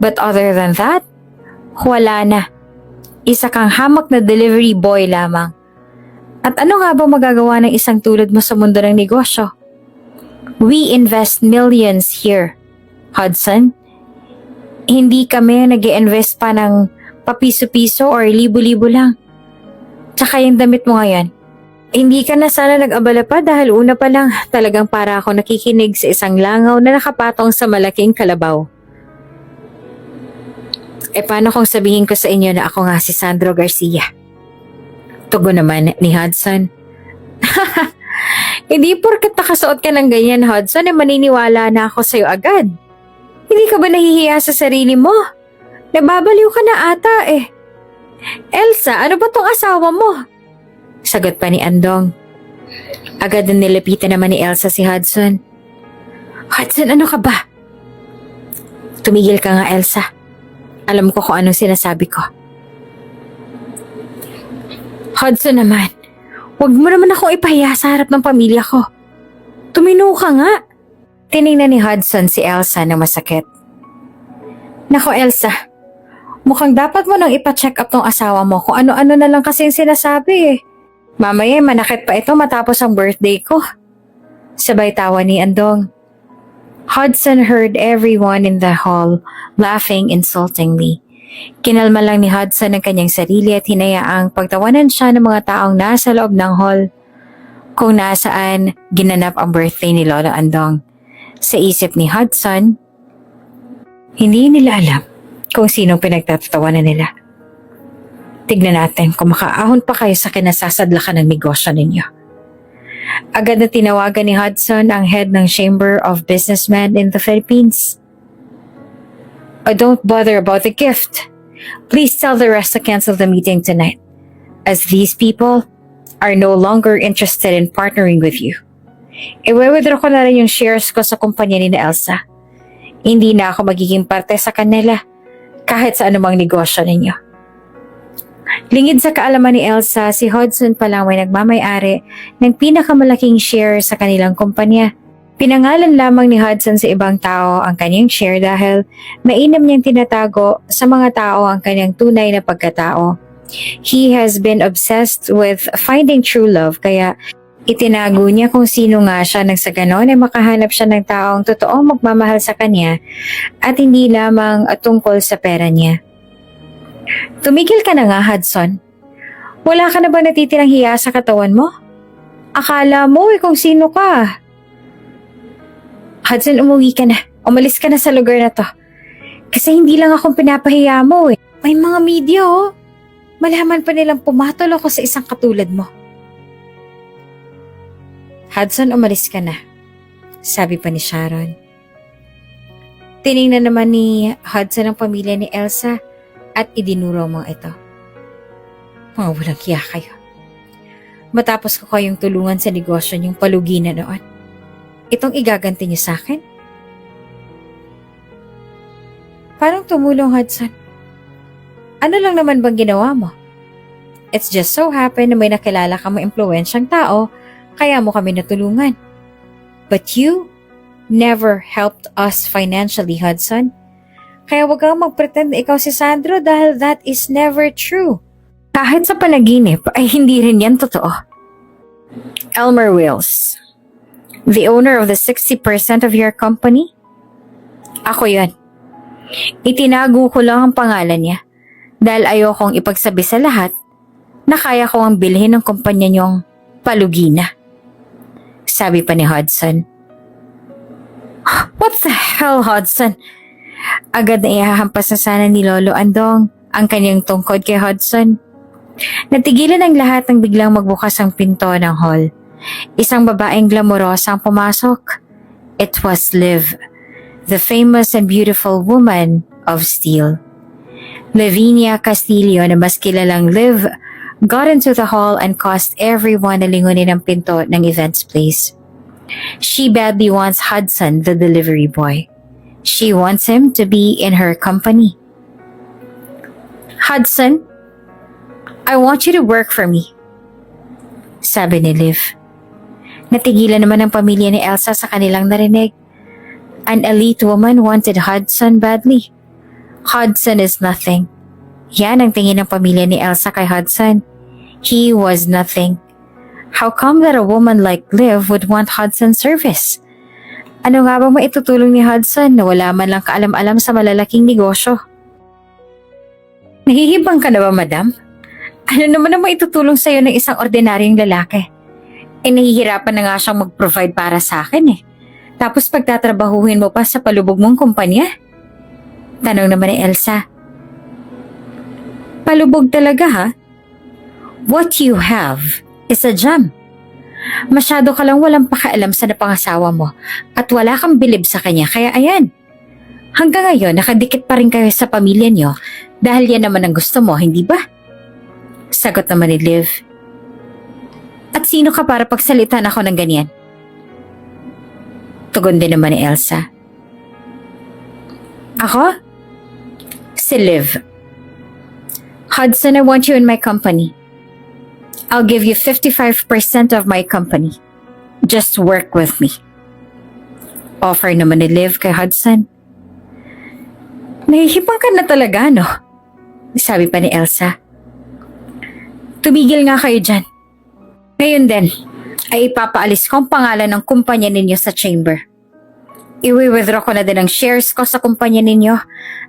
A: But other than that, wala na. Isa kang hamak na delivery boy lamang. At ano nga ba magagawa ng isang tulad mo sa mundo ng negosyo? We invest millions here, Hudson. Hindi kami nag-i-invest pa ng papiso-piso or libo-libo lang. Tsaka yung damit mo ngayon. Hindi ka na sana nag-abala pa dahil una pa lang talagang para ako nakikinig sa isang langaw na nakapatong sa malaking kalabaw. Paano kung sabihin ko sa inyo na ako nga si Sandro Garcia? Tugon naman ni Hudson. Hindi porket nakasuot ka ng ganyan, Hudson, maniniwala na ako sa'yo agad. Hindi ka ba nahihiya sa sarili mo? Nababaliw ka na ata Elsa, ano ba tong asawa mo? Sagot pa ni Andong. Agad na nilapitan naman ni Elsa si Hudson. Hudson, ano ka ba? Tumigil ka nga, Elsa. Alam ko kung anong sinasabi ko. Hudson naman. Huwag mo naman akong ipahiya sa harap ng pamilya ko. Tumino ka nga. Tiningnan ni Hudson si Elsa na masakit. Nako Elsa, mukhang dapat mo nang ipa-check up tong asawa mo kung ano-ano na lang kasi yung sinasabi Mamaya manakit pa ito matapos ang birthday ko. Sabay tawa ni Andong. Hudson heard everyone in the hall laughing insultingly. Kinalma lang ni Hudson ang kanyang sarili at hinayaang pagtawanan siya ng mga taong nasa loob ng hall kung nasaan ginanap ang birthday ni Lolo Andong. Sa isip ni Hudson, hindi nila alam kung sinong pinagtatawanan nila. Tignan natin kung makaahon pa kayo sa kinasasadlakan ng negosyo ninyo. Agad na tinawagan ni Hudson ang head ng Chamber of Businessmen in the Philippines. Don't bother about the gift. Please tell the rest to cancel the meeting tonight, as these people are no longer interested in partnering with you. Iwe-withdraw ko na rin yung shares ko sa kumpanya ni Elsa. Hindi na ako magiging parte sa kanila kahit sa anumang negosyo ninyo. Lingid sa kaalaman ni Elsa, si Hudson pa lang ay nagmamay-ari ng pinakamalaking share sa kanilang kumpanya. Pinangalan lamang ni Hudson sa ibang tao ang kanyang share dahil mainam niyang tinatago sa mga tao ang kanyang tunay na pagkatao. He has been obsessed with finding true love kaya itinago niya kung sino nga siya nang sa ganon ay makahanap siya ng taong totoong magmamahal sa kanya at hindi lamang tungkol sa pera niya. Tumigil ka na nga, Hudson. Wala ka na ba natitirang hiya sa katawan mo? Akala mo kung sino ka. Hudson, umuwi ka na. Umalis ka na sa lugar na to. Kasi hindi lang akong pinapahiya mo May mga media Malaman pa nilang pumatol ako sa isang katulad mo. Hudson, umalis ka na. Sabi pa ni Sharon. Tiningnan naman ni Hudson ang pamilya ni Elsa at idinuro mo ito. Mga walang hiya kayo. Matapos ko kayong tulungan sa negosyo niyong palugi na noon. Itong igaganti niyo sa akin? Parang tumulong, Hudson. Ano lang naman bang ginawa mo? It's just so happen na may nakilala ka mo impluwensyang tao, kaya mo kami natulungan. But you never helped us financially, Hudson. Kaya wag kang mag-pretend na ikaw si Sandro dahil that is never true. Kahit sa panaginip ay hindi rin yan totoo. Elmer Wills, the owner of the 60% of your company? Ako yun. Itinago ko lang ang pangalan niya dahil ayokong ipagsabi sa lahat na kaya ko ang bilhin ng kumpanya niyong palugi na. Sabi pa ni Hudson. What the hell, Hudson? Agad na ihahampas na sana ni Lolo Andong ang kanyang tungkod kay Hudson. Natigilan ang lahat nang biglang magbukas ang pinto ng hall. Isang babaeng glamorosa ang pumasok. It was Liv, the famous and beautiful woman of steel. Lavinia Castillo, na mas kilalang Liv, got into the hall and caused everyone na lingunin ang pinto ng events place. She badly wants Hudson, the delivery boy. She wants him to be in her company. Hudson, I want you to work for me, sabi ni Liv. Natigilan naman ang pamilya ni Elsa sa kanilang narinig. An elite woman wanted Hudson badly. Hudson is nothing. Yan ang tingin ng pamilya ni Elsa kay Hudson. He was nothing. How come that a woman like Liv would want Hudson's service? Ano nga bang maitutulong ni Hudson na wala man lang kaalam-alam sa malalaking negosyo? Nahihibang ka na ba, madam? Ano naman ang maitutulong sa'yo ng isang ordinaryong lalaki? Nahihirapan na nga siyang mag-provide para sa akin eh. Tapos pagtatrabahuhin mo pa sa palubog mong kumpanya? Tanong naman ni Elsa. Palubog talaga ha? What you have is a gem. Masyado ka lang walang pakialam sa napangasawa mo at wala kang bilib sa kanya kaya ayan. Hanggang ngayon nakadikit pa rin kayo sa pamilya niyo dahil yan naman ang gusto mo, hindi ba? Sagot naman ni Liv. At sino ka para pagsalitan ako ng ganyan? Tugon din naman ni Elsa. Ako? Si Liv. Hudson, I want you in my company. I'll give you 55% of my company. Just work with me. Offer naman ni Liv kay Hudson. Nahihibang ka na talaga, no? Sabi pa ni Elsa. Tumigil nga kayo dyan. Ngayon din, ay ipapaalis ko ang pangalan ng kumpanya ninyo sa chamber. Iwi-withdraw ko na din ang shares ko sa kumpanya ninyo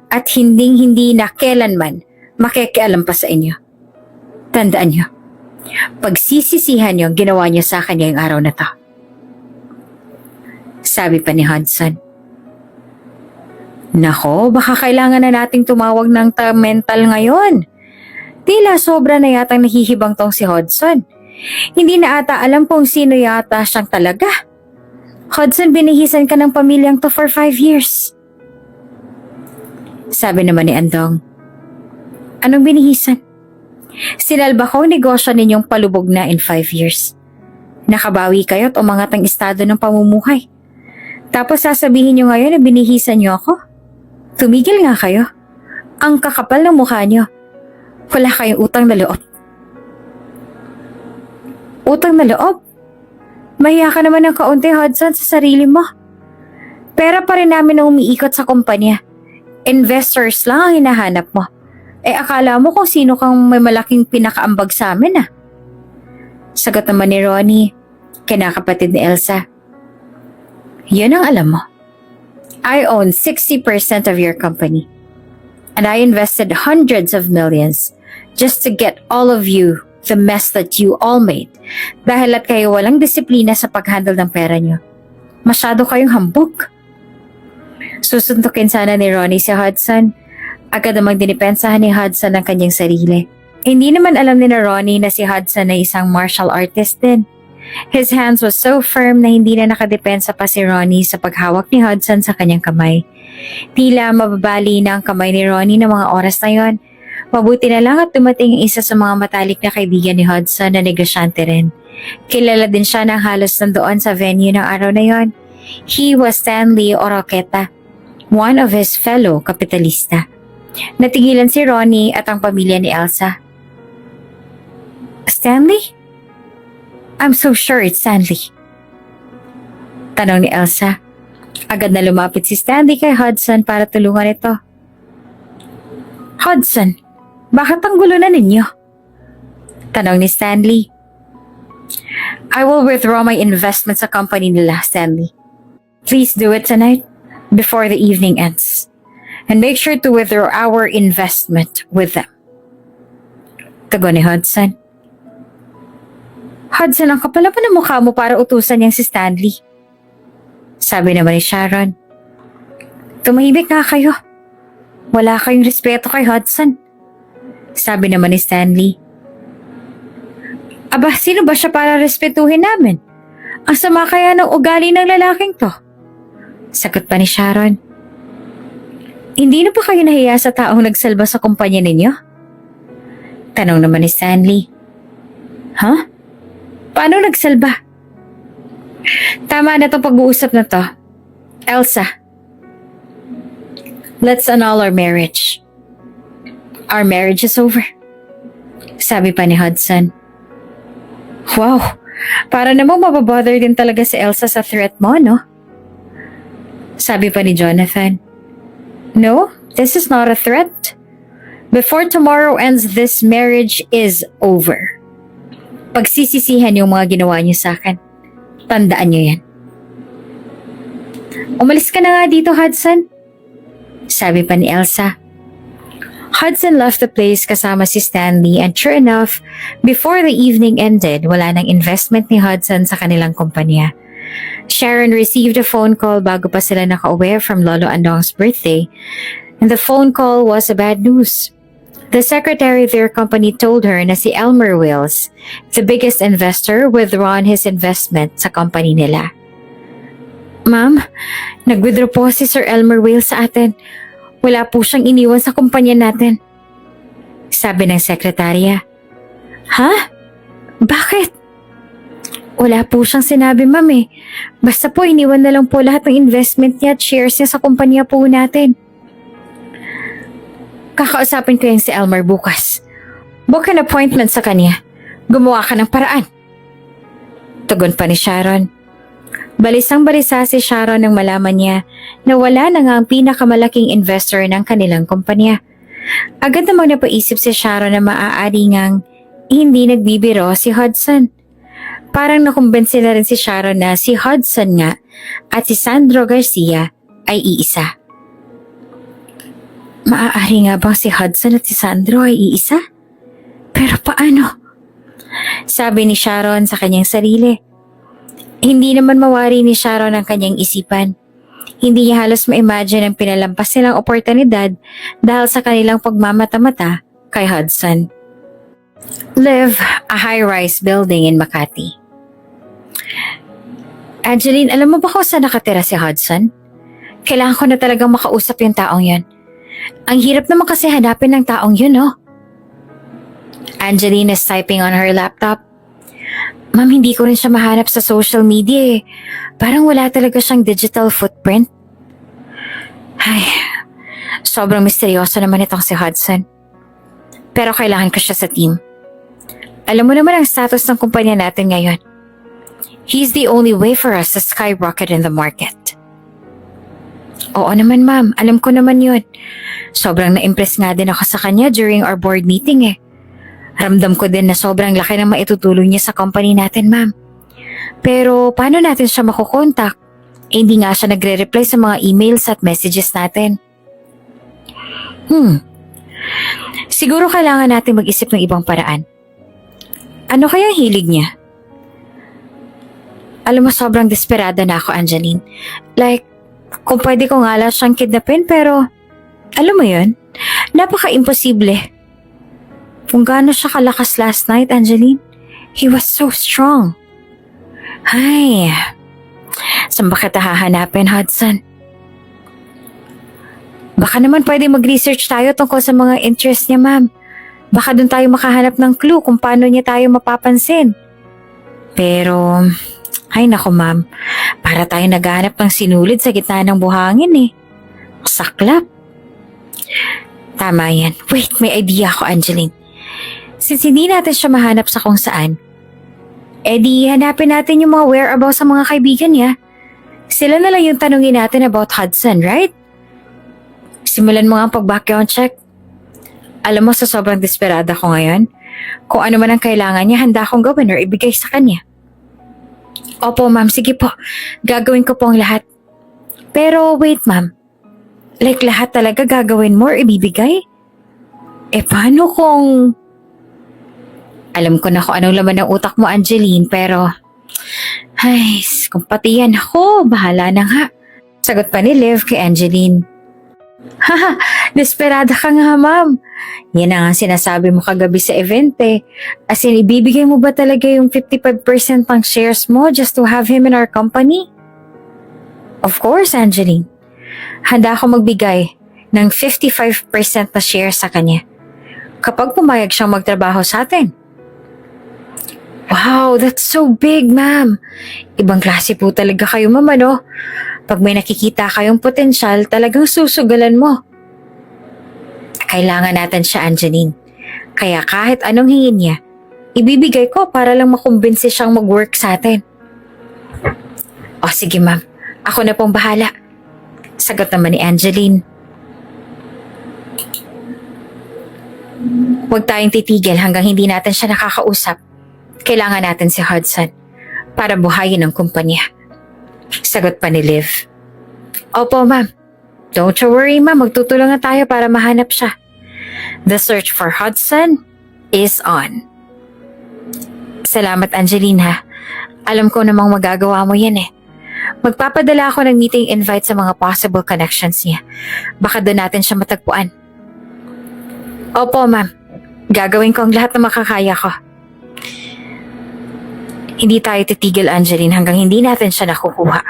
A: at hinding-hindi na kailanman makikialam pa sa inyo. Tandaan nyo, pagsisisihan nyo ang ginawa nyo sa akin ngayong araw na to. Sabi pa ni Hudson. Nako, baka kailangan na nating tumawag ng mental ngayon. Tila sobra na yata nahihibang tong si Hudson. Hindi na ata alam kung sino yata siyang talaga. Hudson, binihisan ka ng pamilyang to for 5 years. Sabi naman ni Andong. Anong binihisan? Sinalba ko ang negosyo ninyong palubog na in 5 years. Nakabawi kayo at umangat ang estado ng pamumuhay. Tapos sasabihin nyo ngayon na binihisan nyo ako? Tumigil nga kayo. Ang kakapal ng mukha nyo. Wala kayong utang na loob. Utang na loob? Mahiya ka naman ng kaunti, Hudson, sa sarili mo. Pera pa rin namin na umiikot sa kumpanya. Investors lang ang hinahanap mo. Akala mo kung sino kang may malaking pinakaambag sa amin ah. Sagot naman ni Ronnie, kinakapatid ni Elsa. Yun ang alam mo. I own 60% of your company. And I invested hundreds of millions just to get all of you the mess that you all made dahil at kayo walang disiplina sa pag-handle ng pera nyo. Masyado kayong hambog. Susuntukin sana ni Ronnie si Hudson. Agad namang dinipensahan ni Hudson ang kanyang sarili. Hindi naman alam ni na Ronnie na si Hudson ay isang martial artist din. His hands was so firm na hindi na nakadepensa pa si Ronnie sa paghawak ni Hudson sa kanyang kamay. Tila mababali na ang kamay ni Ronnie ng mga oras na yon. Mabuti na lang at dumating ang isa sa mga matalik na kaibigan ni Hudson na negosyante rin. Kilala din siya ng halos nandoon sa venue ng araw na yon. He was Stanley Oroqueta, one of his fellow kapitalista. Natigilan si Ronnie at ang pamilya ni Elsa. Stanley? I'm so sure it's Stanley. Tanong ni Elsa. Agad na lumapit si Stanley kay Hudson para tulungan ito. Hudson, bakit ang gulo na ninyo? Tanong ni Stanley. I will withdraw my investment sa company nila, Stanley. Please do it tonight before the evening ends. And make sure to withdraw our investment with them. Tugon ni Hudson. Hudson, ang kapal pa ng mukha mo para utusan niyang si Stanley. Sabi naman ni Sharon. Tumahimik nga kayo. Wala kayong respeto kay Hudson. Sabi naman ni Stanley. Aba, sino ba siya para respetuhin namin? Ang sama kaya ng ugali ng lalaking to. Sagot pa ni Sharon. Hindi na ba kayo nahiya sa taong nagsalba sa kumpanya ninyo? Tanong naman ni Stanley. Huh? Paano nagsalba? Tama na itong pag-uusap na to. Elsa, let's annul our marriage. Our marriage is over. Sabi pa ni Hudson. Wow, para namang mababother din talaga si Elsa sa threat mo, no? Sabi pa ni Jonathan. No, this is not a threat. Before tomorrow ends, this marriage is over. Pagsisisihan yung mga ginawa niyo sa akin. Tandaan niyo yan. Umalis ka na nga dito, Hudson. Sabi pa ni Elsa. Hudson left the place kasama si Stanley and sure enough, before the evening ended, wala nang investment ni Hudson sa kanilang kumpanya. Sharon received a phone call bago pa sila naka-aware from Lolo Andong's birthday, and the phone call was a bad news. The secretary of their company told her na si Elmer Wills, the biggest investor, withdrawn his investment sa company nila. Ma'am, nag-withdraw po si Sir Elmer Wills sa atin. Wala po siyang iniwan sa kumpanya natin. Sabi ng sekretarya. Ha? Bakit? Wala po siyang sinabi, ma'am eh. Basta po iniwan na lang po lahat ng investment niya at shares niya sa kumpanya po natin. Kakausapin ko yung si Elmer bukas. Book an appointment sa kanya. Gumawa ka ng paraan. Tugon pa ni Sharon. Balisang-balisa si Sharon nang malaman niya na wala na nga ang pinakamalaking investor ng kanilang kumpanya. Agad namang napaisip si Sharon na maaari ngang hindi nagbibiro si Hudson. Parang nakumbensi na rin si Sharon na si Hudson nga at si Sandro Garcia ay iisa. Maaari nga bang si Hudson at si Sandro ay iisa? Pero paano? Sabi ni Sharon sa kanyang sarili. Hindi naman mawari ni Sharon ang kanyang isipan. Hindi niya halos ma-imagine ang pinalampas nilang oportunidad dahil sa kanilang pagmamata-mata kay Hudson. Live, a high-rise building in Makati. Angeline, alam mo ba kung saan nakatira si Hudson? Kailangan ko na talagang makausap yung taong yun. Ang hirap naman kasi hanapin ng taong yun, no? Angeline is typing on her laptop. Ma'am, hindi ko rin siya mahanap sa social media eh. Parang wala talaga siyang digital footprint. Ay, sobrang misteryoso naman itong si Hudson. Pero kailangan ko siya sa team. Alam mo naman ang status ng kumpanya natin ngayon. He's the only way for us to skyrocket in the market. Oo naman ma'am, alam ko naman yun. Sobrang na-impress nga din ako sa kanya during our board meeting eh. Ramdam ko din na sobrang laki ng maitutulong niya sa company natin, ma'am. Pero paano natin siya makukontak? Hindi nga siya nagre-reply sa mga emails at messages natin. Siguro kailangan natin mag-isip ng ibang paraan. Ano kaya ang hilig niya? Alam mo, sobrang desperada na ako, Angeline. Like, kung pwede ko nga lang siyang kidnapin pero, alam mo yun, napaka-imposible. Kung gaano siya kalakas last night, Angeline, he was so strong. Ay, saan ba kita hahanapin, Hudson? Baka naman pwede mag-research tayo tungkol sa mga interest niya, ma'am. Baka doon tayo makahanap ng clue kung paano niya tayo mapapansin. Pero, ay nako ma'am, para tayo naghahanap ng sinulid sa gitna ng buhangin eh. Saklap. Tama yan. Wait, may idea ako, Angeline. Since hindi natin siya mahanap sa kung saan, di hanapin natin yung mga whereabouts sa mga kaibigan niya. Sila na lang yung tanungin natin about Hudson, right? Simulan mo nga ang pag-background check. Alam mo, sa sobrang desperada ko ngayon, kung ano man ang kailangan niya, handa akong gawin or ibigay sa kanya. Opo, ma'am. Sige po. Gagawin ko po ang lahat. Pero wait, ma'am. Like lahat talaga gagawin mo or ibibigay? Paano kung... Alam ko na kung anong laman ng utak mo, Angeline, pero... Ay, kung pati yan ako, bahala na nga. Sagot pa ni Liv kay Angeline. Haha, desperada ka nga, ma'am. Yan ang sinasabi mo kagabi sa event eh. As in, ibibigay mo ba talaga yung 55% pang shares mo just to have him in our company? Of course, Angeline. Handa ako magbigay ng 55% na share sa kanya kapag pumayag siyang magtrabaho sa atin. Wow, that's so big, ma'am. Ibang klase po talaga kayo, ma'am, ano? Pag may nakikita kayong potensyal, talagang susugalan mo. Kailangan natin siya, Angeline. Kaya kahit anong hingin niya, ibibigay ko para lang makumbinsi siyang mag-work sa atin. O sige, ma'am. Ako na pong bahala. Sagot naman ni Angeline. Huwag tayong titigil hanggang hindi natin siya nakakausap. Kailangan natin si Hudson para buhayin ang kumpanya. Sagot pa ni Liv. Opo, ma'am. Don't you worry, ma'am. Magtutulungan tayo para mahanap siya. The search for Hudson is on. Salamat, Angeline, ha. Alam ko namang magagawa mo yan eh. Magpapadala ako ng meeting invite sa mga possible connections niya. Baka doon natin siya matagpuan. Opo, ma'am. Gagawin ko ang lahat na makakaya ko. Hindi tayo titigil, Angeline, hanggang hindi natin siya nakukuha.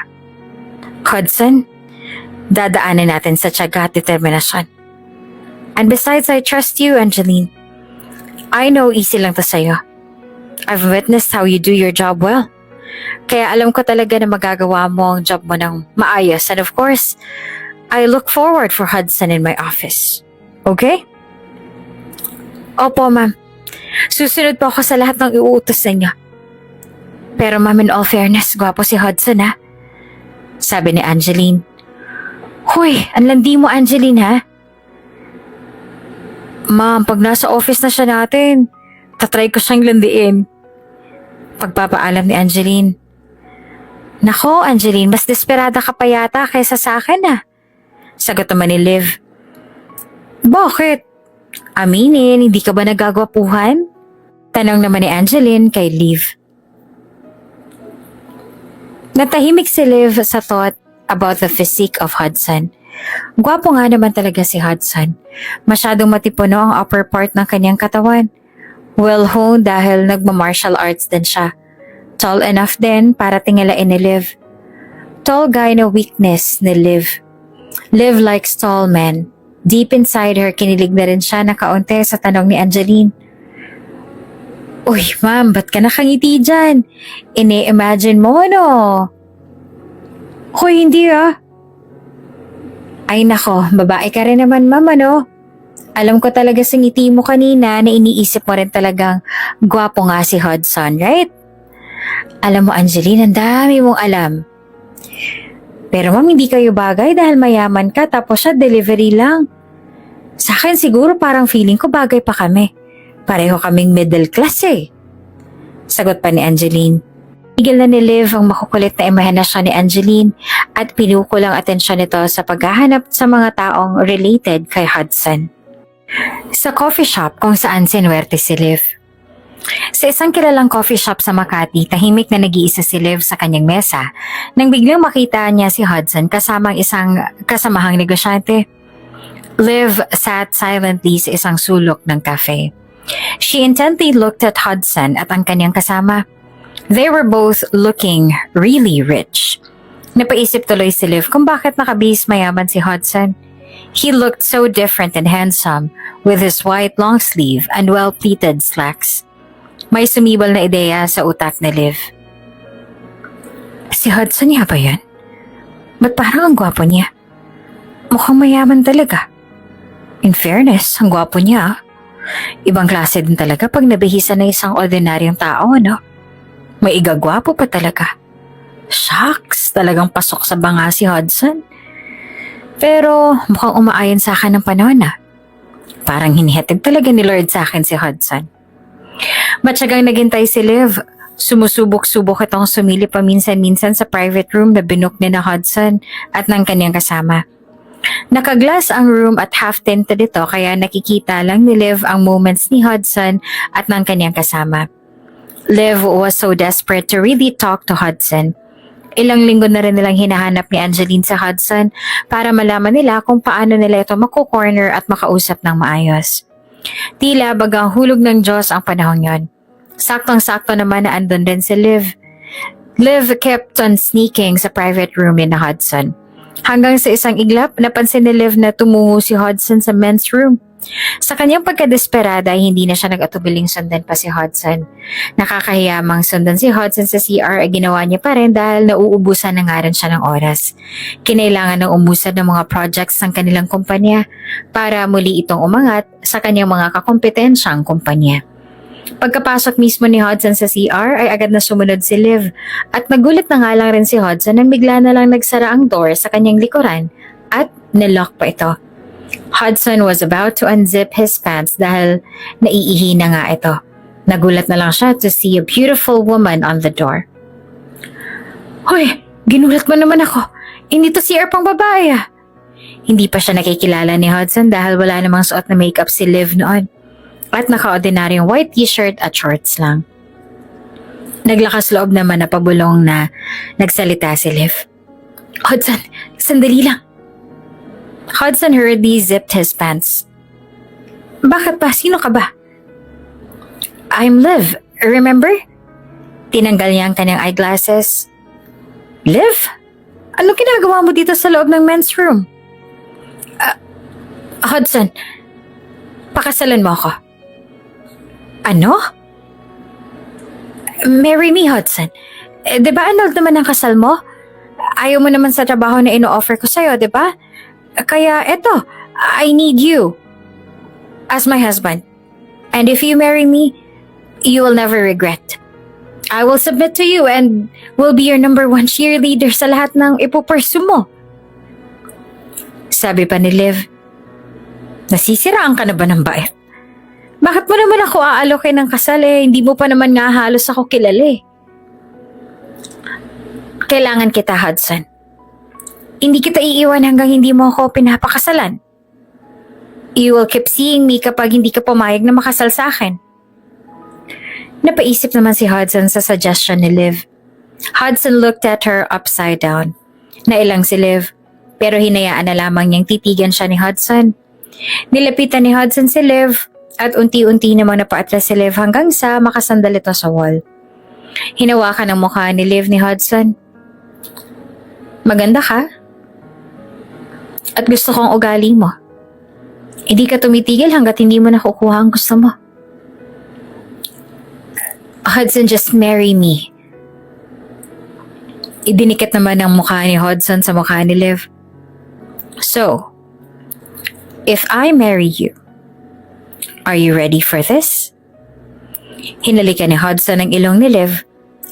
A: Hudson, dadaanan natin sa tiyaga at determinasyon. And besides, I trust you, Angeline. I know easy lang to sa'yo. I've witnessed how you do your job well. Kaya alam ko talaga na magagawa mo ang job mo ng maayos. And of course, I look forward for Hudson in my office. Okay? Opo, ma'am. Susunod po ako sa lahat ng iuutos sa inyo. Pero ma'am, in all fairness, gwapo si Hudson, ha? Sabi ni Angeline. Hoy, ang landi mo, Angeline, ha? Ma'am, pag nasa office na siya natin, tatry ko siyang landiin. Pagpapaalam ni Angeline. Nako, Angeline, mas desperada ka pa yata kaysa sa akin, ha? Sagot naman ni Liv. Bakit? Aminin, hindi ka ba nagagwapuhan? Tanong naman ni Angeline kay Liv. Natahimik si Liv sa thought about the physique of Hudson. Gwapo nga naman talaga si Hudson. Masyadong matipuno ang upper part ng kanyang katawan. Well-honed dahil nagma-martial arts din siya. Tall enough din para tingalain ni Liv. Tall guy na weakness ni Liv. Liv likes tall men. Deep inside her, kinilig na rin siya na kaunti sa tanong ni Angeline. Uy, ma'am, ba't ka nakangiti dyan? Ini-imagine mo, no? Hoy, hindi ah. Ay nako, babae ka rin naman, ma'am, ano? Alam ko talaga sa ngiti mo kanina na iniisip mo rin talagang gwapo nga si Hudson, right? Alam mo, Angeline, ang dami mong alam. Pero ma'am, hindi kayo bagay dahil mayaman ka tapos siya delivery lang. Sa akin siguro parang feeling ko bagay pa kami. Pareho kaming middle class eh. Sagot pa ni Angeline. Tigil na ni Liv ang makukulit na imahinasyon ni Angeline at pinukol ang atensyon nito sa paghahanap sa mga taong related kay Hudson. Sa coffee shop kung saan sinuwerte si Liv. Sa isang kilalang coffee shop sa Makati, tahimik na nag-iisa si Liv sa kanyang mesa nang biglang makita niya si Hudson kasama ang isang kasamahang negosyante. Liv sat silently sa isang sulok ng cafe. She intently looked at Hudson at ang kanyang kasama. They were both looking really rich. Napaisip tuloy si Liv kung bakit nakabihis mayaman si Hudson. He looked so different and handsome with his white long sleeve and well-pleated slacks. May sumibol na ideya sa utak ni Liv. Si Hudson niya ba yan? Ba't parang ang gwapo niya? Mukhang mayaman talaga. In fairness, ang gwapo niya ah. Ibang klase din talaga pag nabihisa na isang ordinaryong tao, ano? May igagwapo pa talaga. Shucks, talagang pasok sa banga si Hudson. Pero mukhang umaayon sa akin ng panahon ah. Parang hinihatid talaga ni Lord sa akin si Hudson. Matyagang naghintay si Liv. Sumusubok-subok itong sumili paminsan-minsan sa private room na binook ni na Hudson at ng kanyang kasama. Nakaglass ang room at half-tinted ito kaya nakikita lang ni Liv ang moments ni Hudson at ng kanyang kasama. Liv was so desperate to really talk to Hudson. Ilang linggo na rin nilang hinahanap ni Angeline sa Hudson para malaman nila kung paano nila ito makukorner at makausap ng maayos. Tila bagang hulog ng Diyos ang panahon yon. Saktong-sakto naman na andun din si Liv. Liv kept on sneaking sa private room ni na Hudson. Hanggang sa isang iglap, napansin ni Liv na tumuho si Hudson sa men's room. Sa kanyang pagkadesperada ay hindi na siya nag-atubiling sundan pa si Hudson. Nakakahiyamang sundan si Hudson sa CR ay ginawa niya pa rin dahil nauubusan na nga rin siya ng oras. Kinailangan ng umusad ng mga projects ng kanilang kumpanya para muli itong umangat sa kanyang mga kakompetensyang kumpanya. Pagkapasok mismo ni Hudson sa CR ay agad na sumunod si Liv at nagulat na nga lang rin si Hudson nang bigla na lang nagsara ang door sa kanyang likuran at nilock pa ito. Hudson was about to unzip his pants dahil naiihi na nga ito. Nagulat na lang siya to see a beautiful woman on the door. Hoy, ginulat mo naman ako. Hindi to CR pang babae ah. Hindi pa siya nakikilala ni Hudson dahil wala namang suot na makeup si Liv noon. At naka-ordinaryong white t-shirt at shorts lang. Naglakas loob naman na pabulong na nagsalita si Liv. Hudson, sandali lang. Hudson hurriedly zipped his pants. Bakit ba? Sino ka ba? I'm Liv, remember? Tinanggal niya ang kanyang eyeglasses. Liv? Anong ginagawa mo dito sa loob ng men's room? Hudson, pakasalan mo ako. Ano? Marry me, Hudson. Diba annulled naman ang kasal mo? Ayaw mo naman sa trabaho na ino-offer ko sa'yo, diba? Kaya eto, I need you as my husband. And if you marry me, you will never regret. I will submit to you and will be your number 1 cheerleader sa lahat ng ipupursue mo. Sabi pa ni Liv, nasisiraan ka na ba ng bait? Bakit mo naman ako aalokin ng kasal hindi mo pa naman nga halos ako kilala eh. Kailangan kita, Hudson. Hindi kita iiwan hanggang hindi mo ako pinapakasalan. You will keep seeing me kapag hindi ka pumayag na makasal sa akin. Napaisip naman si Hudson sa suggestion ni Liv. Hudson looked at her upside down. Nailang si Liv, pero hinayaan na lamang niyang titigan siya ni Hudson. Nilapitan ni Hudson si Liv at unti-unti namang napaatras si Liv hanggang sa makasandal ito sa wall. Hinawakan ang mukha ni Liv ni Hudson. Maganda ka? At gusto kong ugali mo. Hindi ka tumitigil hanggat hindi mo nakukuha ang gusto mo. Hudson, just marry me. Idinikit naman ang mukha ni Hudson sa mukha ni Liv. So, if I marry you, are you ready for this? Hinalikan ni Hudson ang ilong ni Liv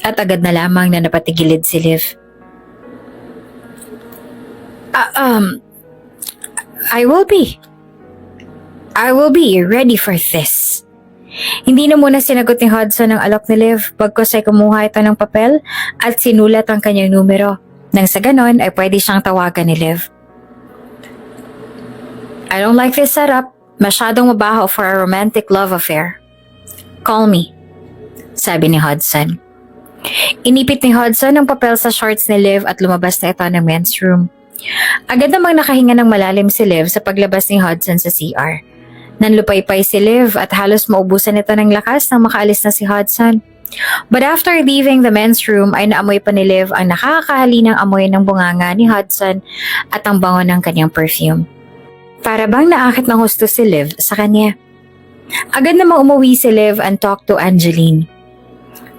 A: at agad na lamang na napatigilid si Liv. I will be ready for this. Hindi na muna sinagot ni Hudson ang alok ni Liv bagkus ay kumuha ito ng papel at sinulat ang kanyang numero. Nang sa ganon ay pwede siyang tawagan ni Liv. I don't like this setup. Masyadong mabaho for a romantic love affair. Call me, sabi ni Hudson. Inipit ni Hudson ang papel sa shorts ni Liv at lumabas na ito ng men's room. Agad namang nakahinga ng malalim si Liv sa paglabas ni Hudson sa CR. Nanlupaypay si Liv at halos maubusan ito ng lakas nang makaalis na si Hudson. But after leaving the men's room ay naamoy pa ni Liv ang nakakahalinang amoy ng bunganga ni Hudson at ang bango ng kanyang perfume. Para bang naakit ng husto si Liv sa kanya. Agad namang umuwi si Liv and talked to Angeline.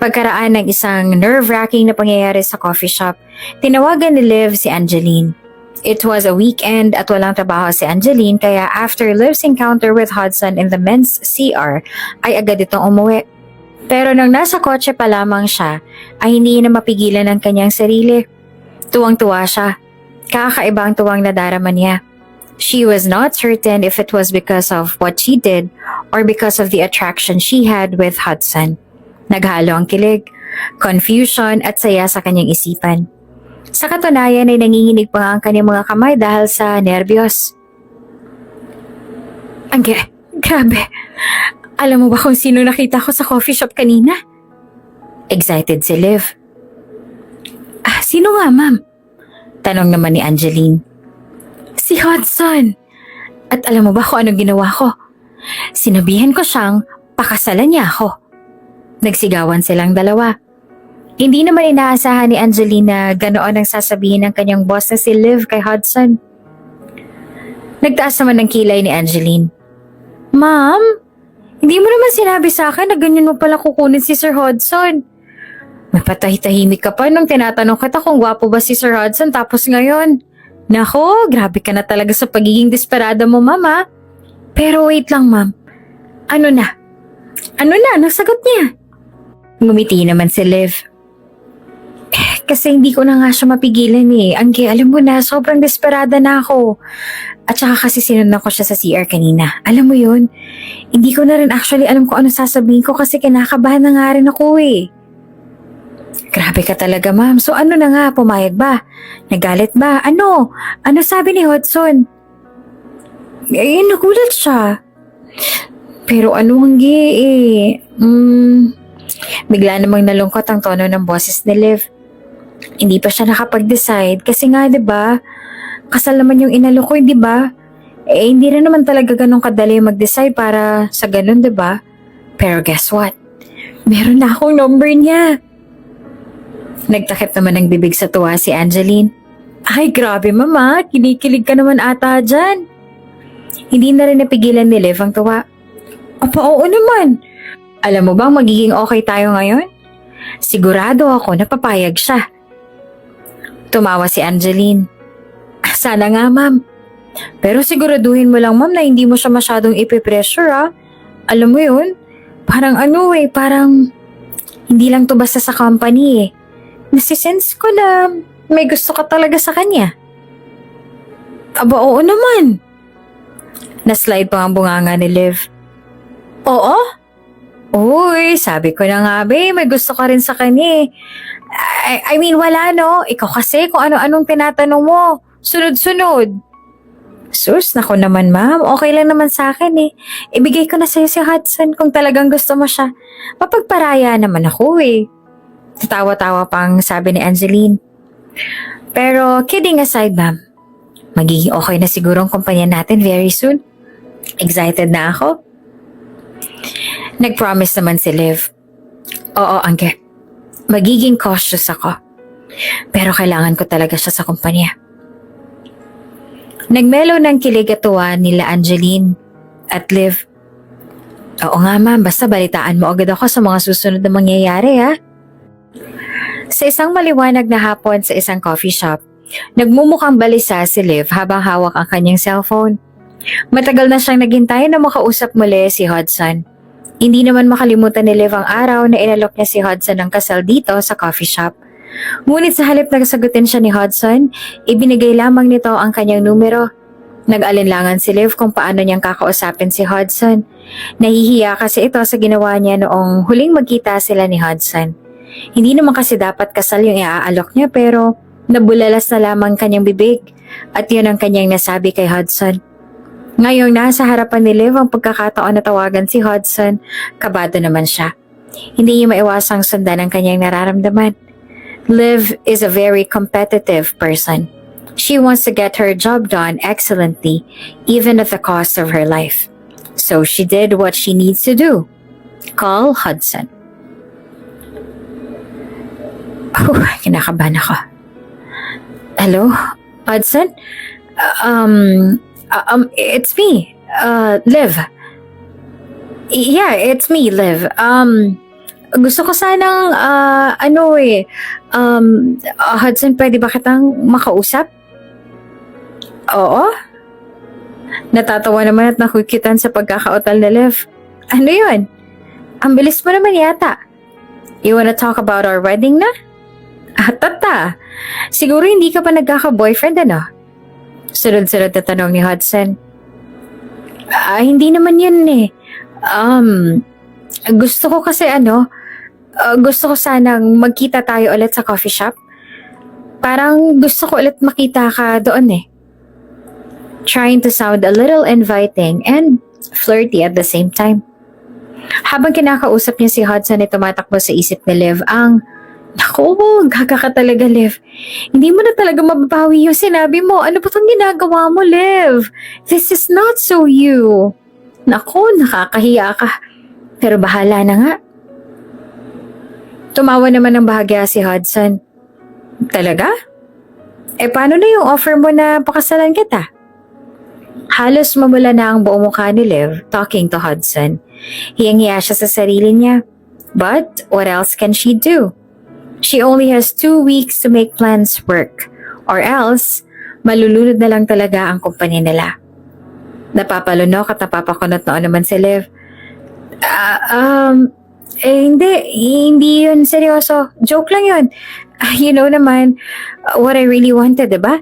A: Pagkaraan ng isang nerve-wracking na pangyayari sa coffee shop, tinawagan ni Liv si Angeline. It was a weekend at walang trabaho si Angeline kaya after Liv's encounter with Hudson in the men's CR ay agad itong umuwi. Pero nang nasa kotse pa lamang siya ay hindi na mapigilan ang kanyang sarili. Tuwang-tuwa siya. Kakaibang tuwang nadarama niya. She was not certain if it was because of what she did or because of the attraction she had with Hudson. Naghalo ang kilig, confusion at saya sa kanyang isipan. Sa katunayan ay nanginginig pa nga ang kanyang mga kamay dahil sa nerbiyos. Grabe. Alam mo ba kung sino nakita ko sa coffee shop kanina? Excited si Liv. Sino nga, ma'am? Tanong naman ni Angeline. Si Hudson. At alam mo ba kung anong ginawa ko? Sinabihan ko siyang pakasalan niya ako. Nagsigawan silang dalawa. Hindi naman inaasahan ni Angelina ganoon ang sasabihin ng kanyang boss na si Liv kay Hudson. Nagtaas naman ng kilay ni Angeline. Ma'am, hindi mo naman sinabi sa akin na ganyan mo pala kukunin si Sir Hudson. May patahitahimik ka pa nung tinatanong kita kung gwapo ba si Sir Hudson tapos ngayon. Nako, grabe ka na talaga sa pagiging desperada mo, mama. Pero wait lang, ma'am. Ano na? Ano na? Nasagot niya. Ngumiti naman si Liv. Kasi hindi ko na nga siya mapigilan eh. Angge, alam mo na, sobrang desperada na ako. At saka kasi sinundan ko siya sa CR kanina. Alam mo yun, hindi ko na rin actually alam kung ano sasabihin ko kasi kinakabahan na nga rin ako eh. Grabe ka talaga, ma'am. So ano na nga, pumayag ba? Nagalit ba? Ano? Ano sabi ni Hudson? Eh, nagulat siya. Pero ano, Angge eh. Bigla namang nalungkot ang tono ng boses ni Liv. Hindi pa siya nakapag-decide kasi nga 'di ba? Kasal naman yung inalo ko, 'di ba? Eh hindi rin naman talaga ganun kadali mag-decide para sa ganun, 'di ba? Pero guess what? Meron na akong number niya. Nagtakip naman ng bibig sa tuwa si Angeline. Ay grabe mama, kinikilig ka naman ata dyan. Hindi na rin napigilan ni Liv ang tuwa. Apa, oo naman. Alam mo bang magiging okay tayo ngayon? Sigurado ako na papayag siya. Tumawa si Angeline. Sana nga, ma'am. Pero siguraduhin mo lang, ma'am, na hindi mo siya masyadong ipipressure, ah. Alam mo yun? Parang ano eh, parang hindi lang to basta sa company eh. Nasisense ko na may gusto ka talaga sa kanya. Aba, oo naman. Naslide pa ang bunganga ni Liv. Oo? Uy, sabi ko na nga, be, may gusto ka rin sa kanya eh. I mean, wala no. Ikaw kasi kung ano-anong tinatanong mo. Sunod-sunod. Sus, nako naman ma'am. Okay lang naman sa akin eh. Ibigay ko na sa'yo si Hudson kung talagang gusto mo siya. Mapagparaya naman ako eh. Tatawa-tawa pang sabi ni Angeline. Pero kidding aside ma'am, magiging okay na siguro ang kumpanya natin very soon. Excited na ako. Nag-promise naman si Liv. Oo, Angge. Magiging cautious ako. Pero kailangan ko talaga siya sa kumpanya. Nagmelo ng kilig at tuwa nila Angeline at Liv. Oo nga ma'am, basta balitaan mo agad ako sa mga susunod na mangyayari ha. Sa isang maliwanag na hapon sa isang coffee shop, nagmumukhang balisa si Liv habang hawak ang kanyang cellphone. Matagal na siyang naghintay na makausap muli si Hudson. Hindi naman makalimutan ni Liv ang araw na inalok niya si Hudson ng kasal dito sa coffee shop. Ngunit sa halip na sagutin siya ni Hudson, ibinigay lamang nito ang kanyang numero. Nag-alinlangan si Liv kung paano niyang kakausapin si Hudson. Nahihiya kasi ito sa ginawa niya noong huling magkita sila ni Hudson. Hindi naman kasi dapat kasal yung iaalok niya pero nabulalas na lamang kanyang bibig at yun ang kanyang nasabi kay Hudson. Ngayong nasa harapan ni Liv ang pagkakataon na tawagan si Hudson, kabado naman siya. Hindi niya maiwasang sundan ang kanyang nararamdaman. Liv is a very competitive person. She wants to get her job done excellently, even at the cost of her life. So she did what she needs to do. Call Hudson. Kinakabahan ako. Hello, Hudson? It's me, Liv. Yeah, it's me, Liv. Gusto ko sanang, Hudson, pwede ba kitang makausap? Oo? Natatawa naman at nakukitan sa pagkakautal na Liv. Ano yun? Ang bilis mo naman yata. You wanna talk about our wedding na? Tata, siguro hindi ka pa nagkaka-boyfriend, ano? Sunod-sunod na tanong ni Hudson. Hindi naman yun eh. Gusto ko kasi gusto ko sanang magkita tayo ulit sa coffee shop. Parang gusto ko ulit makita ka doon eh. Trying to sound a little inviting and flirty at the same time. Habang kinakausap niya si Hudson ay tumatakbo sa isip ni Liv ang, naku, gaga ka talaga, Liv. Hindi mo na talaga mababawi yung sinabi mo. Ano ba itong ginagawa mo, Liv? This is not so you. Naku, nakakahiya ka. Pero bahala na nga. Tumawa naman ng bahagya si Hudson. Talaga? Paano na yung offer mo na pakasalan kita? Halos mamula na ang buong mukha ni Liv talking to Hudson. Hiyang-hiya siya sa sarili niya. But what else can she do? She only has 2 weeks to make plans work. Or else, malulunod na lang talaga ang kumpanya nila. Napapalunok at napapakunot noon naman si Liv. Hindi yun seryoso. Joke lang yun. You know naman, what I really wanted, diba?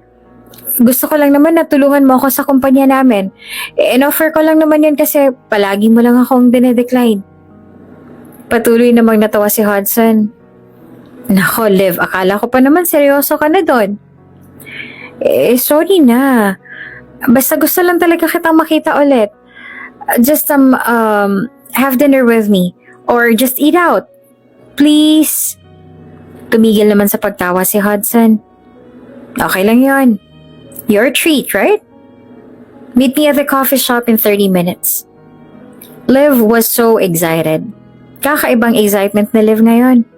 A: Gusto ko lang naman na tulungan mo ako sa kumpanya namin. In-offer ko lang naman yun kasi palagi mo lang akong dinedecline. Patuloy namang natawa si Hudson. Nako, Liv, akala ko pa naman seryoso ka na doon. Sorry na. Basta gusto lang talaga kitang makita ulit. Just have dinner with me. Or just eat out. Please. Tumigil naman sa pagtawa si Hudson. Okay lang yon. Your treat, right? Meet me at the coffee shop in 30 minutes. Liv was so excited. Kakaibang excitement na Liv ngayon.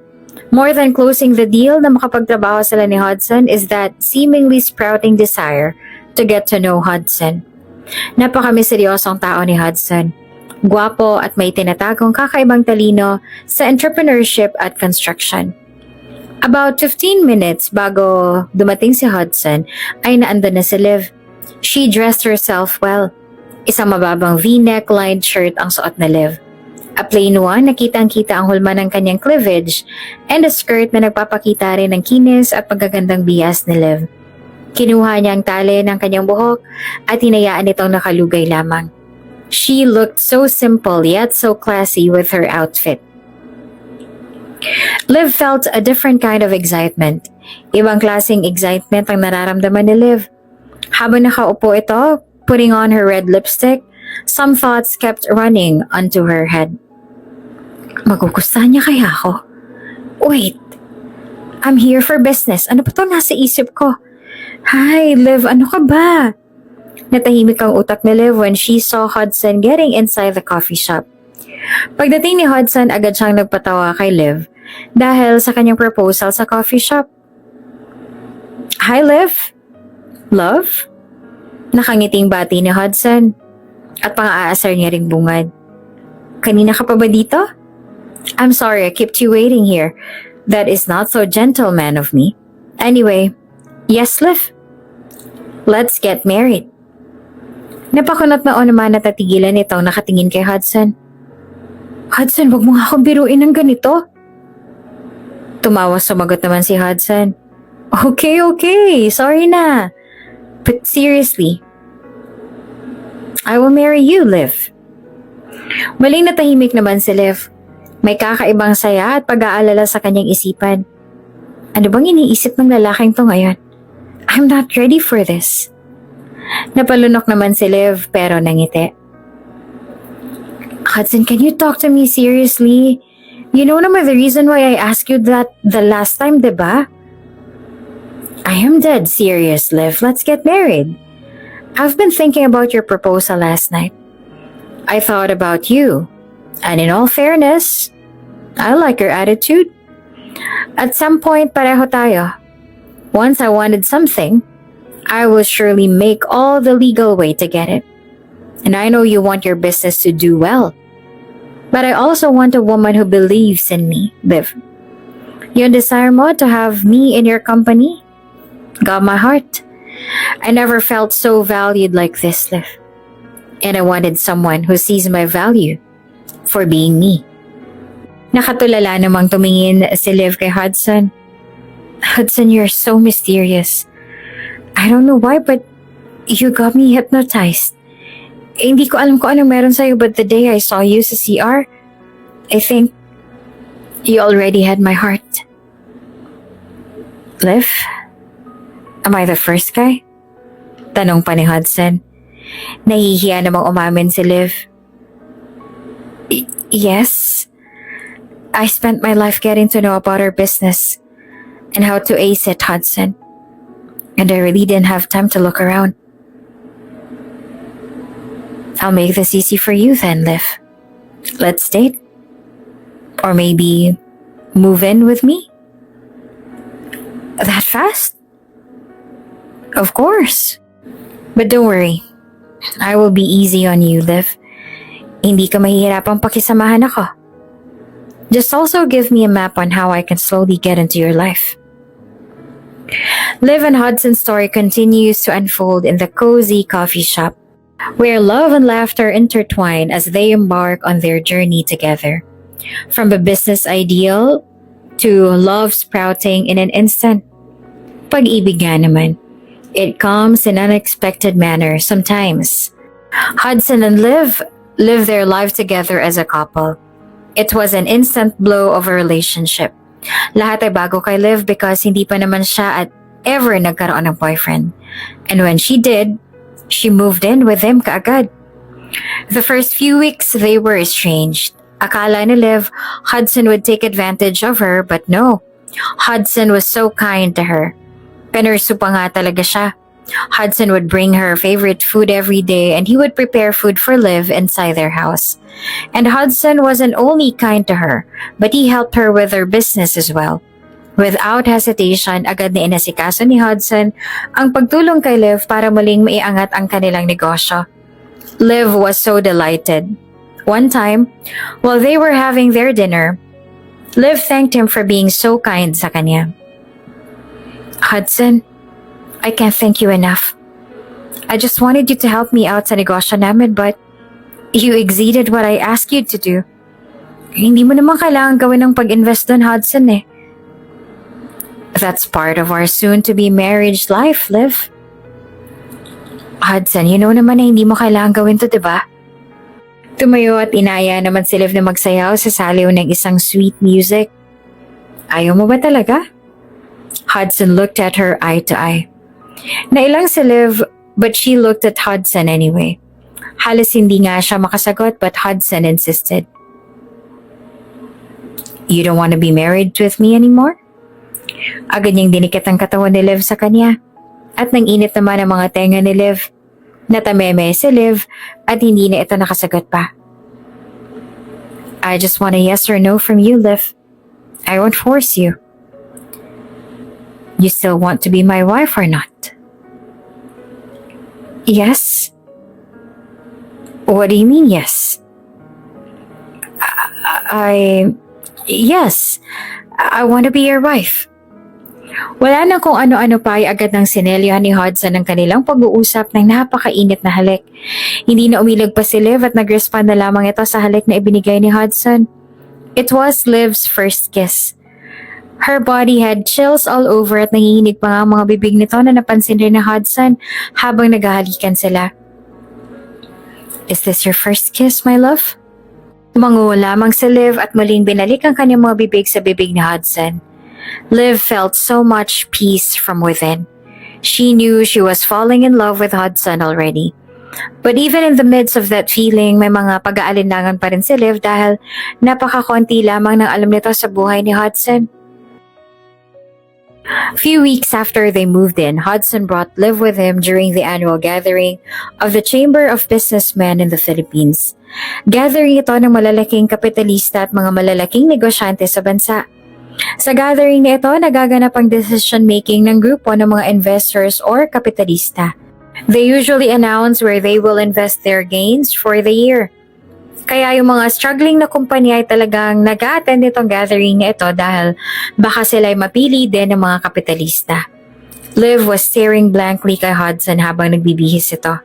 A: More than closing the deal na makapagtrabaho sila ni Hudson is that seemingly sprouting desire to get to know Hudson. Napaka-misteryosong tao ni Hudson. Gwapo at may tinatagong kakaibang talino sa entrepreneurship at construction. About 15 minutes bago dumating si Hudson ay naandun na si Liv. She dressed herself well. Isang mababang V-neck lined shirt ang suot na Liv. A plain one na kitang-kita ang hulma ng kanyang cleavage and a skirt na nagpapakita rin ng kinis at pagagandang bias ni Liv. Kinuha niya ang tali ng kanyang buhok at hinayaan itong nakalugay lamang. She looked so simple yet so classy with her outfit. Liv felt a different kind of excitement. Ibang klaseng excitement ang nararamdaman ni Liv. Habang nakaupo ito, putting on her red lipstick, some thoughts kept running onto her head. Magugustuhan niya kaya ako? Wait, I'm here for business. Ano pa to nasa isip ko? Hi, Liv, ano ka ba? Natahimik ang utak ni Liv when she saw Hudson getting inside the coffee shop. Pagdating ni Hudson, agad siyang nagpatawa kay Liv dahil sa kanyang proposal sa coffee shop. Hi, Liv. Love? Nakangiting bati ni Hudson at pang-aasar niya ring bungad. Kanina ka pa ba dito? I'm sorry, I kept you waiting here. That is not so gentleman of me. Anyway, yes, Liv. Let's get married. Napakunot na o naman natatigilan itong nakatingin kay Hudson. Hudson, wag mo nga akong biruin ng ganito. Tumawa sumagot naman si Hudson. Okay. Sorry na. But seriously, I will marry you, Liv. Maling natahimik naman si Liv. May kakaibang saya at pag-aalala sa kanyang isipan. Ano bang iniisip ng lalaking to ngayon? I'm not ready for this. Napalunok naman si Liv pero nangiti. Hudson, can you talk to me seriously? You know naman the reason why I asked you that the last time, diba? I am dead serious, Liv. Let's get married. I've been thinking about your proposal last night. I thought about you. And in all fairness, I like your attitude. At some point, pareho tayo. Once I wanted something, I will surely make all the legal way to get it. And I know you want your business to do well. But I also want a woman who believes in me, Liv. Yung desire mo to have me in your company got my heart. I never felt so valued like this, Liv. And I wanted someone who sees my value for being me. Nakatulala namang tumingin si Liv kay Hudson. Hudson, you're so mysterious. I don't know why, but you got me hypnotized. Hindi ko alam kung anong meron sa'yo, but the day I saw you sa CR, I think you already had my heart. Liv? Am I the first guy? Tanong pa ni Hudson. Nahihiya namang umamin si Liv. Yes. I spent my life getting to know about our business and how to ace it, Hudson. And I really didn't have time to look around. I'll make this easy for you then, Liv. Let's date. Or maybe Move in with me? That fast? Of course. But don't worry. I will be easy on you, Liv. Hindi ka mahihirapang pakisamahan ako. Just also give me a map on how I can slowly get into your life. Liv and Hudson's story continues to unfold in the cozy coffee shop, where love and laughter intertwine as they embark on their journey together. From a business ideal to love sprouting in an instant. Pag-ibig nga naman. It comes in unexpected manner sometimes. Hudson and Liv live their life together as a couple. It was an instant blow of a relationship. Lahat ay bago kay Liv because hindi pa naman siya at ever nagkaroon ng boyfriend. And when she did, she moved in with him kaagad. The first few weeks, they were estranged. Akala ni Liv, Hudson would take advantage of her, but no. Hudson was so kind to her. Pinursu pa nga talaga siya. Hudson would bring her favorite food every day and he would prepare food for Liv inside their house. And Hudson wasn't only kind to her, but he helped her with her business as well. Without hesitation, agad na inasikaso ni Hudson ang pagtulong kay Liv para muling maiangat ang kanilang negosyo. Liv was so delighted. One time, while they were having their dinner, Liv thanked him for being so kind sa kanya. Hudson, I can't thank you enough. I just wanted you to help me out sa negosyo namin but you exceeded what I asked you to do. Hindi mo naman kailangan gawin ng pag-invest doon, Hudson eh. That's part of our soon-to-be marriage life, Liv. Hudson, you know naman na hindi mo kailangan gawin to, diba? Tumayo at inaya naman si Liv na magsayaw sa saliw ng isang sweet music. Ayaw mo ba talaga? Hudson looked at her eye to eye. Nailang si Liv, but she looked at Hudson anyway. Halos hindi nga siya makasagot but Hudson insisted. You don't want to be married with me anymore? Agad niyang dinikit ang katawan ni Liv sa kanya. At nang init naman ang mga tenga ni Liv. Natameme si Liv at hindi na ito nakasagot pa. I just want a yes or no from you, Liv. I won't force you. You still want to be my wife or not? Yes? What do you mean, yes? Yes. I want to be your wife. Wala na kung ano-ano pa ay agad ng sinelyohan ni Hudson ang kanilang pag-uusap ng napakainit na halik. Hindi na umilag pa si Liv at nag-respond na lamang ito sa halik na ibinigay ni Hudson. It was Liv's first kiss. Her body had chills all over at nanginginig pa nga ang mga bibig nito na napansin rin ni Hudson habang naghahalikan sila. Is this your first kiss, my love? Tumango lamang si Liv at muling binalik ang kanyang mga bibig sa bibig ni Hudson. Liv felt so much peace from within. She knew she was falling in love with Hudson already. But even in the midst of that feeling, may mga pag-aalinlangan pa rin si Liv dahil napakakonti lamang ng alam nito sa buhay ni Hudson. Few weeks after they moved in, Hudson brought Liv with him during the annual gathering of the Chamber of Businessmen in the Philippines. Gathering ito ng malalaking kapitalista at mga malalaking negosyante sa bansa. Sa gathering na ito, nagaganap ang decision-making ng grupo ng mga investors or kapitalista. They usually announce where they will invest their gains for the year. Kaya yung mga struggling na kumpanya ay talagang nag-a-attend itong gathering na ito dahil baka sila ay mapili din ng mga kapitalista. Liv was staring blankly kay Hudson habang nagbibihis ito.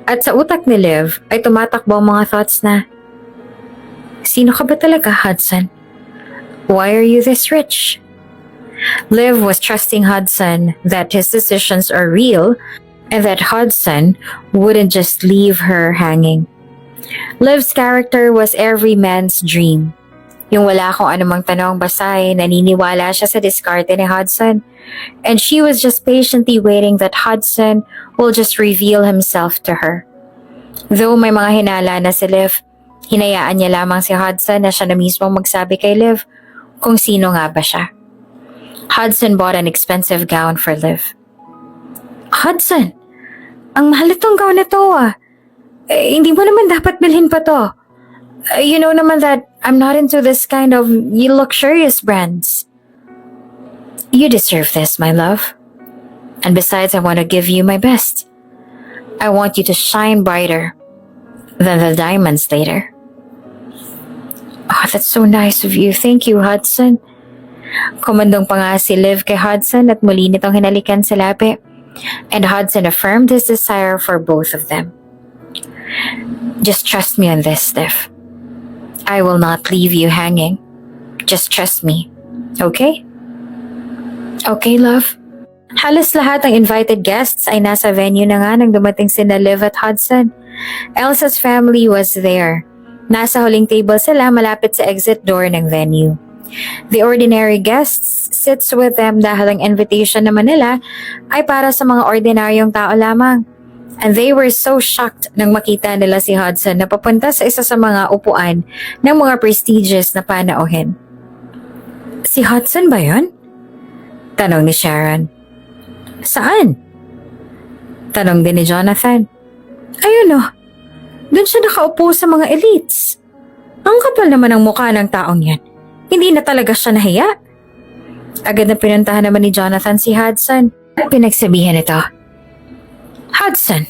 A: At sa utak ni Liv ay tumatakbo ang mga thoughts na, sino ka ba talaga, Hudson? Why are you this rich? Liv was trusting Hudson that his decisions are real and that Hudson wouldn't just leave her hanging. Liv's character was every man's dream. Yung wala akong anumang tanong basta ay naniniwala siya sa diskarte ni Hudson. And she was just patiently waiting that Hudson will just reveal himself to her. Though may mga hinala na si Liv, hinayaan niya lamang si Hudson na siya na mismo magsabi kay Liv kung sino nga ba siya. Hudson bought an expensive gown for Liv. Hudson, ang mahal itong gown na to ah. Hindi mo naman dapat bilhin pa to. You know naman that I'm not into this kind of luxurious brands. You deserve this, my love. And besides, I want to give you my best. I want you to shine brighter than the diamonds later. Oh, that's so nice of you. Thank you, Hudson. Kumandong pa nga si Liv kay Hudson at muli nitong hinalikan sa labi. And Hudson affirmed his desire for both of them. Just trust me on this, Liv. I will not leave you hanging. Just trust me. Okay? Okay, love. Halos lahat ng invited guests ay nasa venue na nga nang dumating sina Liv at Hudson. Elsa's family was there. Nasa huling table sila malapit sa exit door ng venue. The ordinary guests sits with them dahil ang invitation naman nila ay para sa mga ordinaryong tao lamang. And they were so shocked nang makita nila si Hudson na papunta sa isa sa mga upuan ng mga prestigious na panauhin. Si Hudson ba yun? Tanong ni Sharon. Saan? Tanong din ni Jonathan. Ayun o, doon siya nakaupo sa mga elites. Ang kapal naman ang mukha ng taong yan. Hindi na talaga siya nahiya. Agad na pinuntahan naman ni Jonathan si Hudson. Pinagsabihan ito. Hudson,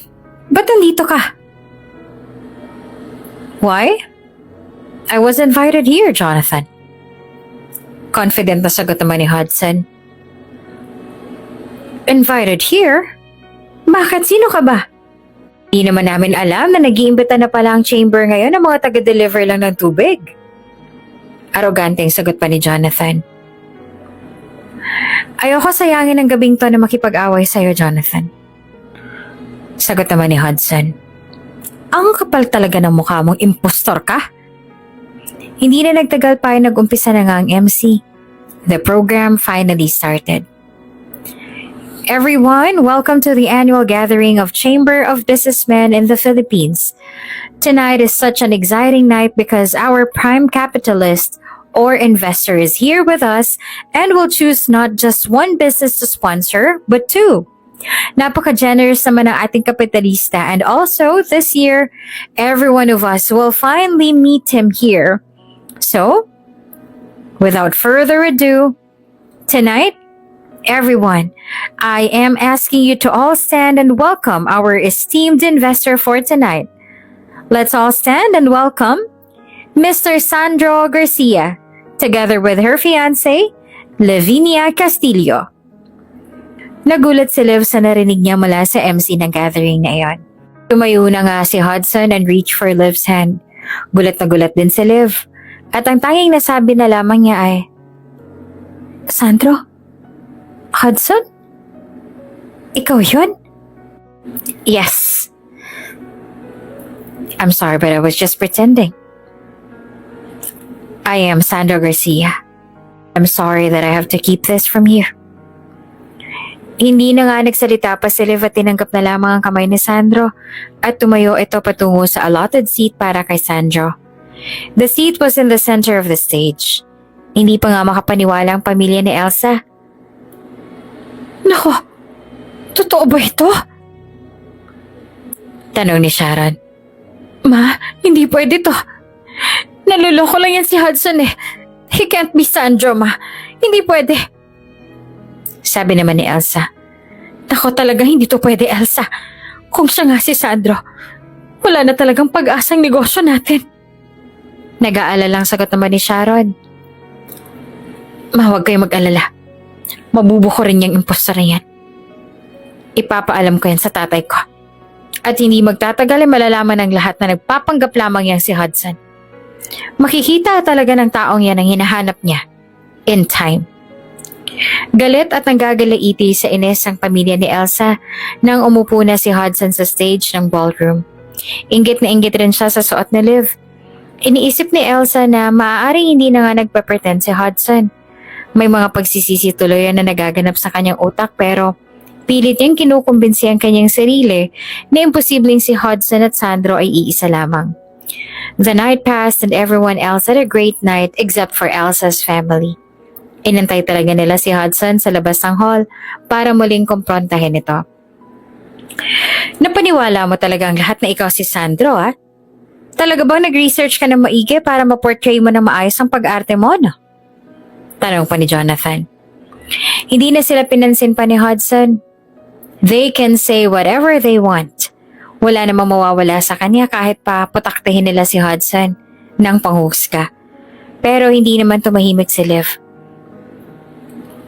A: ba't nandito ka? Why? I was invited here, Jonathan. Confident na sagot naman ni Hudson. Invited here? Bakit? Sino ka ba? Di naman namin alam na nag-iimbita na pala ang chamber ngayon ng mga taga-deliver lang ng tubig. Aroganteng sagot pa ni Jonathan. Ayoko sayangin ang gabing to na makipag-away sa'yo, Jonathan. Sagot naman ni Hudson. Ang kapal talaga ng mukha mong impostor ka. Hindi na nagtagal pa ay nag-umpisa na nga ang MC. The program finally started. Everyone, welcome to the annual gathering of Chamber of Businessmen in the Philippines. Tonight is such an exciting night because our prime capitalist or investor is here with us and will choose not just one business to sponsor, but two. Napaka-generous naman ng ating kapitalista, and also this year, every one of us will finally meet him here. So, without further ado, tonight, everyone, I am asking you to all stand and welcome our esteemed investor for tonight. Let's all stand and welcome Mr. Sandro Garcia, together with her fiancé, Lavinia Castillo. Nagulat si Liv sa narinig niya mula sa MC ng gathering na iyon. Tumayo na nga si Hudson and reached for Liv's hand. Gulat na gulat din si Liv. At ang tanging nasabi na lamang niya ay, Sandro? Hudson? Ikaw yun? Yes. I'm sorry, but I was just pretending. I am Sandro Garcia. I'm sorry that I have to keep this from you. Hindi na nga nagsalita pa si Liv at tinanggap na lamang ang kamay ni Sandro at tumayo ito patungo sa allotted seat para kay Sandro. The seat was in the center of the stage. Hindi pa nga makapaniwala ang pamilya ni Elsa. Nako, totoo ba ito? Tanong ni Sharon. Ma, hindi pwede to. Naluloko lang yan si Hudson eh. He can't be Sandro, ma. Hindi pwede. Sabi naman ni Elsa. Nako talaga hindi to pwede, Elsa. Kung siya nga si Sandro, wala na talagang pag-asang negosyo natin. Nag-aalalang sagot naman ni Sharon. Ma, huwag kayo mag-alala. Mabubuko rin yung impostor na yan. Ipapaalam ko yan sa tatay ko. At hindi magtatagal ay malalaman ng lahat na nagpapanggap lamang yan si Hudson. Makikita talaga ng taong yan ang hinahanap niya. In time. Galit at nanggagalaiti sa ines ang pamilya ni Elsa nang umupo na si Hudson sa stage ng ballroom. Inggit na inggit rin siya sa suot ni Liv. Iniisip ni Elsa na maaaring hindi na nga nagpa-pretend si Hudson. May mga pagsisisi tuloy na nagaganap sa kanyang utak pero pilit niyang kinukumbinsi ang kanyang sarili na imposibleng si Hudson at Sandro ay iisa lamang. The night passed and everyone else had a great night except for Elsa's family. Inantay talaga nila si Hudson sa labas ng hall para muling kumprontahin ito. Napaniwala mo talaga ang lahat na ikaw si Sandro, ah? Talaga bang nag-research ka ng maigi para ma-portray mo na maayos ang pag-arte mo, no? Tanong pa ni Jonathan. Hindi na sila pinansin pa ni Hudson. They can say whatever they want. Wala namang mawawala sa kanya kahit pa putaktihin nila si Hudson ng panghusga. Pero hindi naman tumahimik si Liv.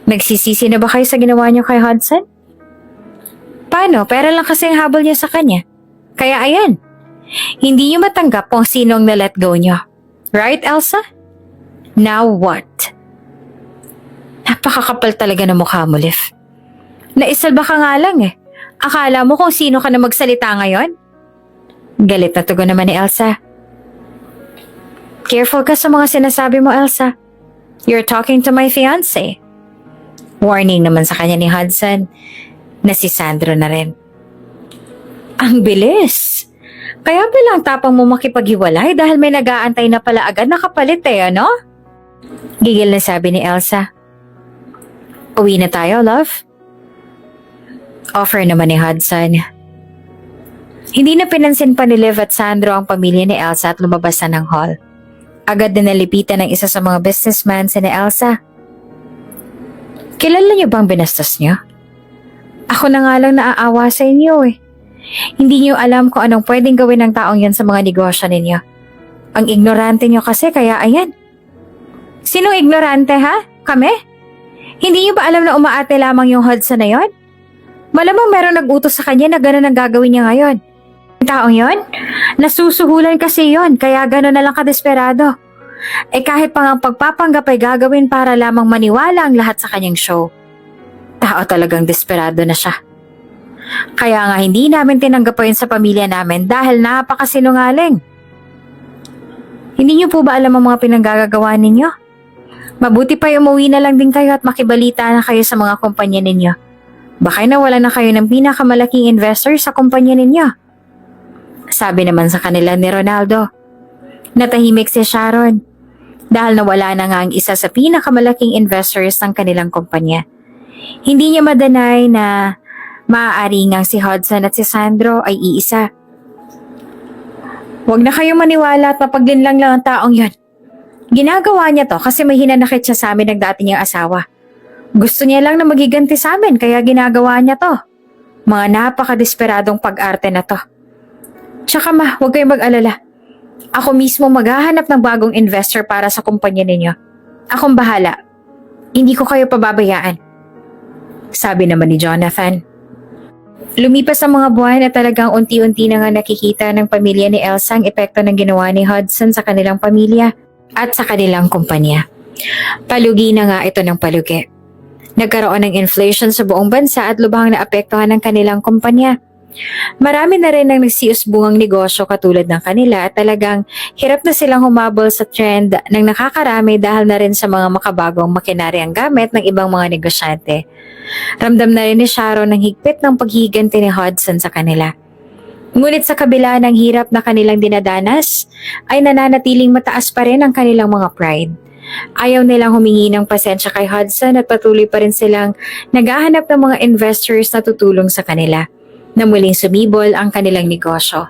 A: Nagsisisi na ba kayo sa ginawa niyo kay Hudson? Paano? Pera lang kasi ang habol niya sa kanya. Kaya ayan, hindi niyo matanggap kung sino ang na-let go niyo. Right, Elsa? Now what? Napakakapal talaga ng mukha mo, Liv. Naisalba ka nga lang eh. Akala mo kung sino ka na magsalita ngayon? Galit na tugon naman ni Elsa. Careful ka sa mga sinasabi mo, Elsa. You're talking to my fiancé. Warning naman sa kanya ni Hudson na si Sandro na rin. Ang bilis! Kaya palang tapang mo makipaghiwalay dahil may nag-aantay na pala agad na kapalit eh, ano? Gigil na sabi ni Elsa. Uwi na tayo, love? Offer naman ni Hudson. Hindi na pinansin pa ni Liv at Sandro ang pamilya ni Elsa at lumabas na ng hall. Agad na nalipitan ng isa sa mga businessman si ni Elsa. Kilala niyo bang binastos niyo? Ako na nga lang naaawa sa inyo eh. Hindi niyo alam kung anong pwedeng gawin ng taong yan sa mga negosyo ninyo. Ang ignorante niyo kasi kaya ayan. Sinong ignorante ha? Kami? Hindi niyo ba alam na umaate lamang yung Hudson na yon? Malamang meron nag-utos sa kanya na gano'n ang gagawin niya ngayon. Yung taong yon? Nasusuhulan kasi yon kaya gano'n na lang kadesperado. Eh kahit pang ang pagpapanggap ay gagawin para lamang maniwala ang lahat sa kanyang show. Tao talagang desperado na siya. Kaya nga hindi namin tinanggap po yun sa pamilya namin dahil napakasinungaling. Hindi niyo po ba alam ang mga pinanggagawa ninyo? Mabuti pa umuwi na lang din kayo at makibalita na kayo sa mga kumpanya ninyo. Baka nawala na kayo ng pinakamalaking investor sa kumpanya ninyo. Sabi naman sa kanila ni Ronaldo. Natahimik si Sharon dahil nawala na nga ang isa sa pinakamalaking investors ng kanilang kumpanya. Hindi niya madanay na maaari ngang si Hudson at si Sandro ay iisa. Huwag na kayong maniwala at mapaglinlang lang ang taong yon. Ginagawa niya to kasi may hinanakit siya sa amin ng dati niyang asawa. Gusto niya lang na magiganti sa amin kaya ginagawa niya to. Mga napakadesperadong pag-arte na to. Tsaka ma, huwag kayong mag-alala. Ako mismo maghahanap ng bagong investor para sa kumpanya ninyo. Akong bahala. Hindi ko kayo pababayaan. Sabi naman ni Jonathan. Lumipas ang mga buwan at talagang unti-unti na nga nakikita ng pamilya ni Elsa ang epekto ng ginawa ni Hudson sa kanilang pamilya at sa kanilang kumpanya. Palugi na nga ito ng palugi. Nagkaroon ng inflation sa buong bansa at lubhang naapektuhan ng kanilang kumpanya. Marami na rin ang nagsiusbungang negosyo katulad ng kanila at talagang hirap na silang humabol sa trend ng nakakarami dahil na rin sa mga makabagong makinaryang gamit ng ibang mga negosyante. Ramdam na rin ni Sharon ang higpit ng paghihiganti ni Hudson sa kanila. Ngunit sa kabila ng hirap na kanilang dinadanas, ay nananatiling mataas pa rin ang kanilang mga pride. Ayaw nilang humingi ng pasensya kay Hudson at patuloy pa rin silang naghahanap ng mga investors na tutulong sa kanila na muling sumibol ang kanilang negosyo.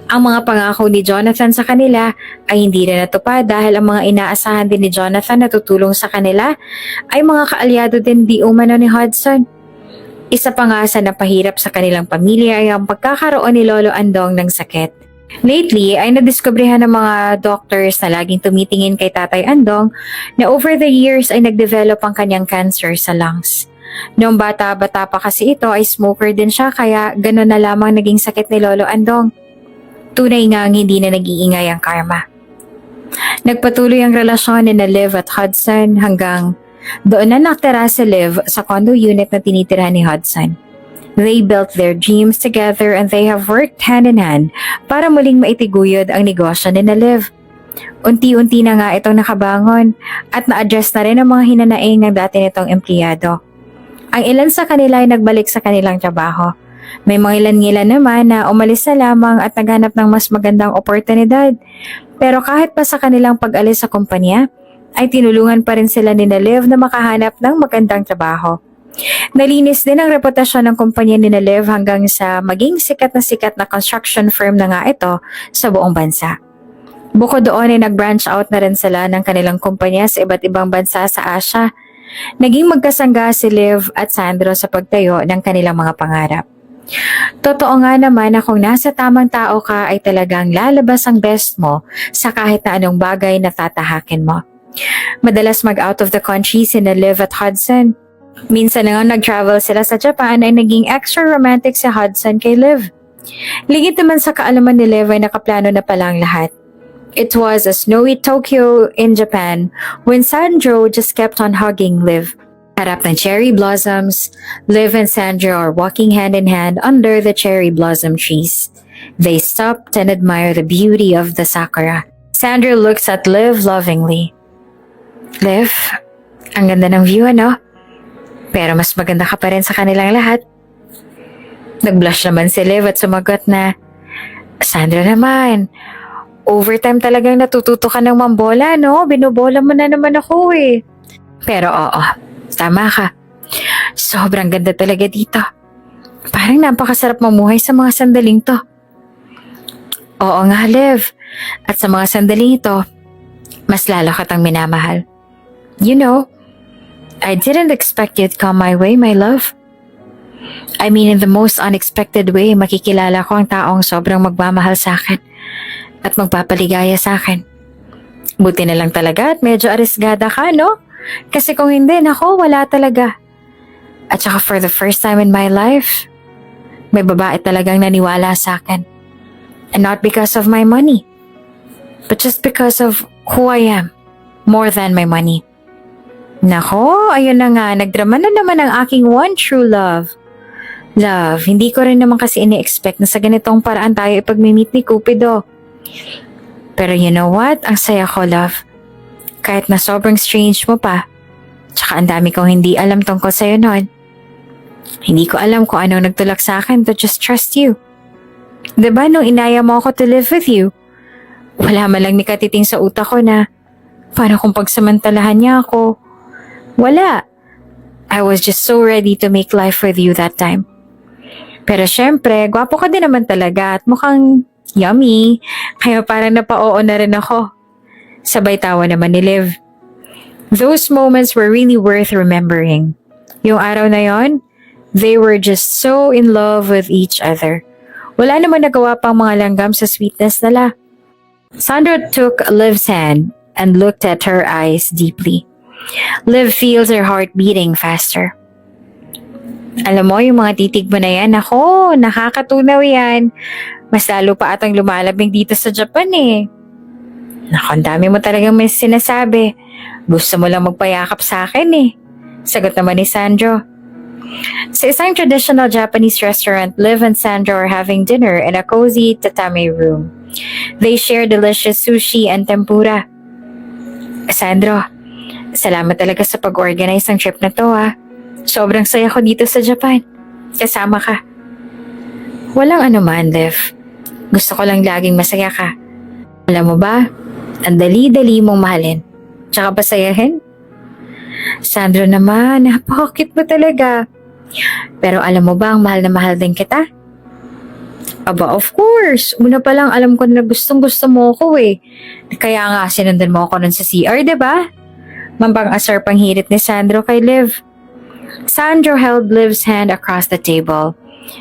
A: Ang mga pangako ni Jonathan sa kanila ay hindi rin natupad dahil ang mga inaasahan din ni Jonathan na tutulong sa kanila ay mga kaalyado din di umano ni Hudson. Isa pa nga sa napahirap sa kanilang pamilya ay ang pagkakaroon ni Lolo Andong ng sakit. Lately ay nadiskubrihan ng mga doctors na laging tumitingin kay Tatay Andong na over the years ay nagdevelop ang kanyang cancer sa lungs. Noong bata-bata pa kasi ito ay smoker din siya kaya gano'n na lamang naging sakit ni Lolo Andong. Tunay nga ang hindi na nag-iingay ang karma. Nagpatuloy ang relasyon ni Liv at Hudson hanggang doon na nakatira si Liv sa condo unit na tinitira ni Hudson. They built their dreams together and they have worked hand in hand para muling maitiguyod ang negosyo ni Liv. Unti-unti na nga itong nakabangon at na-adjust na rin ang mga hinanaing ng dati nitong empleyado. Ang ilan sa kanila ay nagbalik sa kanilang trabaho. May mga ilan-ilan naman na umalis na lamang at naghanap ng mas magandang oportunidad. Pero kahit pa sa kanilang pag-alis sa kumpanya, ay tinulungan pa rin sila ni Liv na makahanap ng magandang trabaho. Nalinis din ang reputasyon ng kumpanya ni Liv hanggang sa maging sikat na construction firm na nga ito sa buong bansa. Bukod doon ay nag-branch out na rin sila ng kanilang kumpanya sa iba't ibang bansa sa Asia. Naging magkasangga si Liv at Sandro sa pagtayo ng kanilang mga pangarap. Totoo nga naman na kung nasa tamang tao ka ay talagang lalabas ang best mo sa kahit na anong bagay na tatahakin mo. Madalas mag-out of the country sina Liv at Hudson. Minsan na nga nag-travel sila sa Japan ay naging extra romantic si Hudson kay Liv. Ligit naman sa kaalaman ni Liv ay nakaplano na pala ang lahat. It was a snowy Tokyo in Japan when Sandro just kept on hugging Liv. Harap ng cherry blossoms, Liv and Sandro are walking hand in hand under the cherry blossom trees. They stopped and admire the beauty of the sakura. Sandro looks at Liv lovingly. Liv, ang ganda ng view ano? Pero mas maganda ka pa rin sa kanilang lahat. Nag-blush naman si Liv at sumagot na, Sandro naman, overtime talagang natututo ka ng mambola, no? Binubola mo na naman ako eh. Pero oo, tama ka. Sobrang ganda talaga dito. Parang napakasarap mamuhay sa mga sandaling to. Oo nga, Liv. At sa mga sandaling ito, mas lalo kitang minamahal. You know, I didn't expect you'd come my way, my love. I mean, in the most unexpected way, makikilala ko ang taong sobrang magmamahal sa akin at magpapaligaya sa akin. Buti na lang talaga at medyo arisgada ka, no? Kasi kung hindi, nako, wala talaga. At saka for the first time in my life, may babae talagang naniwala sa akin. And not because of my money, but just because of who I am, more than my money. Nako, ayun na nga, nagdrama na naman ang aking one true love. Love, hindi ko rin naman kasi ini-expect na sa ganitong paraan tayo ipag-meet ni Cupido. Pero you know what? Ang saya ko, love. Kahit na sobrang strange mo pa, tsaka ang dami kong hindi alam tungkol sa'yo noon. Hindi ko alam kung anong nagtulak sa akin to just trust you. Diba nung inaya mo ako to live with you, wala man lang nikatiting sa utak ko na paano kung pagsamantalahan niya ako. Wala. I was just so ready to make life with you that time. Pero syempre, gwapo ka din naman talaga at mukhang yummy. Kaya parang napa-oo na rin ako. Sabay tawa naman ni Liv. Those moments were really worth remembering. Yung araw na yon, they were just so in love with each other. Wala naman nagawa pang mga langgam sa sweetness nila. Sandra took Liv's hand and looked at her eyes deeply. Liv feels her heart beating faster. Alam mo, yung mga titig mo na yan, ako, nakakatunaw yan. Mas lalo pa atang lumalabing dito sa Japan eh. Naku, ang dami mo talagang may sinasabi. Gusto mo lang magpayakap sa akin eh. Sagot naman ni Sandro. Sa isang traditional Japanese restaurant, Liv and Sandro are having dinner in a cozy tatami room. They share delicious sushi and tempura. Sandro, salamat talaga sa pag-organize ng trip na to ha. Sobrang saya ko dito sa Japan. Kasama ka. Walang anuman, Liv. Gusto ko lang laging masaya ka. Alam mo ba, ang dali-dali mong mahalin. Tsaka pasayahin. Sandro naman, napakakit mo talaga. Pero alam mo ba, ang mahal na mahal din kita? Aba, of course. Una pa lang alam ko na gustong gusto mo ako eh. Kaya nga sinundan mo ako nun sa CR, diba? Mampang-asar pang hirit ni Sandro kay Liv. Sandro held Liv's hand across the table.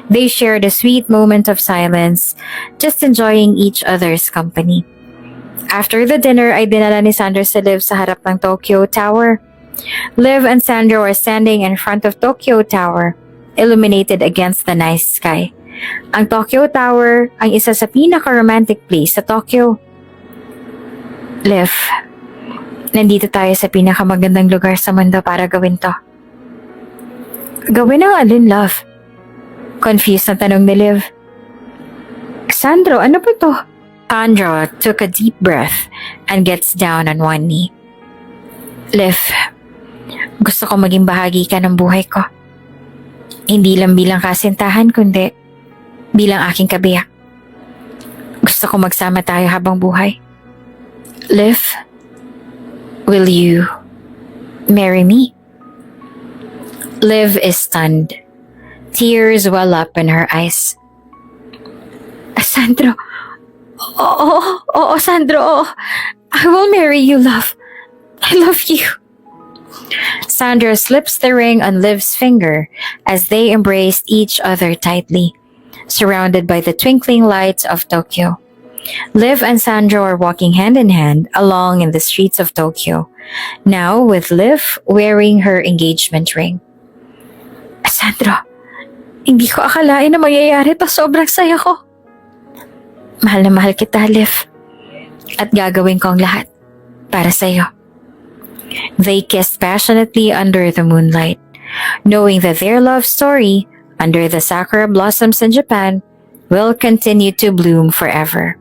A: They shared a sweet moment of silence, just enjoying each other's company. After the dinner ay dinala ni Sandro si Liv sa harap ng Tokyo Tower. Liv and Sandro were standing in front of Tokyo Tower, illuminated against the night sky. Ang Tokyo Tower ang isa sa pinaka-romantic place sa Tokyo. Liv, nandito tayo sa pinakamagandang lugar sa mundo para gawin to. Gawin ang alin, love? Confused na tanong ni Liv. Sandro, ano ba to? Sandro took a deep breath and gets down on one knee. Liv, gusto ko maging bahagi ka ng buhay ko. Hindi lang bilang kasintahan, kundi bilang aking kabiyak. Gusto ko magsama tayo habang buhay. Liv, will you marry me? Liv is stunned. Tears well up in her eyes. Sandro, Oo, Sandro, oo. I will marry you, love. I love you. Sandro slips the ring on Liv's finger as they embraced each other tightly, surrounded by the twinkling lights of Tokyo. Liv and Sandro are walking hand in hand along in the streets of Tokyo, now with Liv wearing her engagement ring. Sandro, hindi ko akalain na mangyayari to. Sobrang saya ko. Mahal na mahal kita, Liv. At gagawin ko ang lahat para sa'yo. They kissed passionately under the moonlight, knowing that their love story, under the sakura blossoms in Japan, will continue to bloom forever.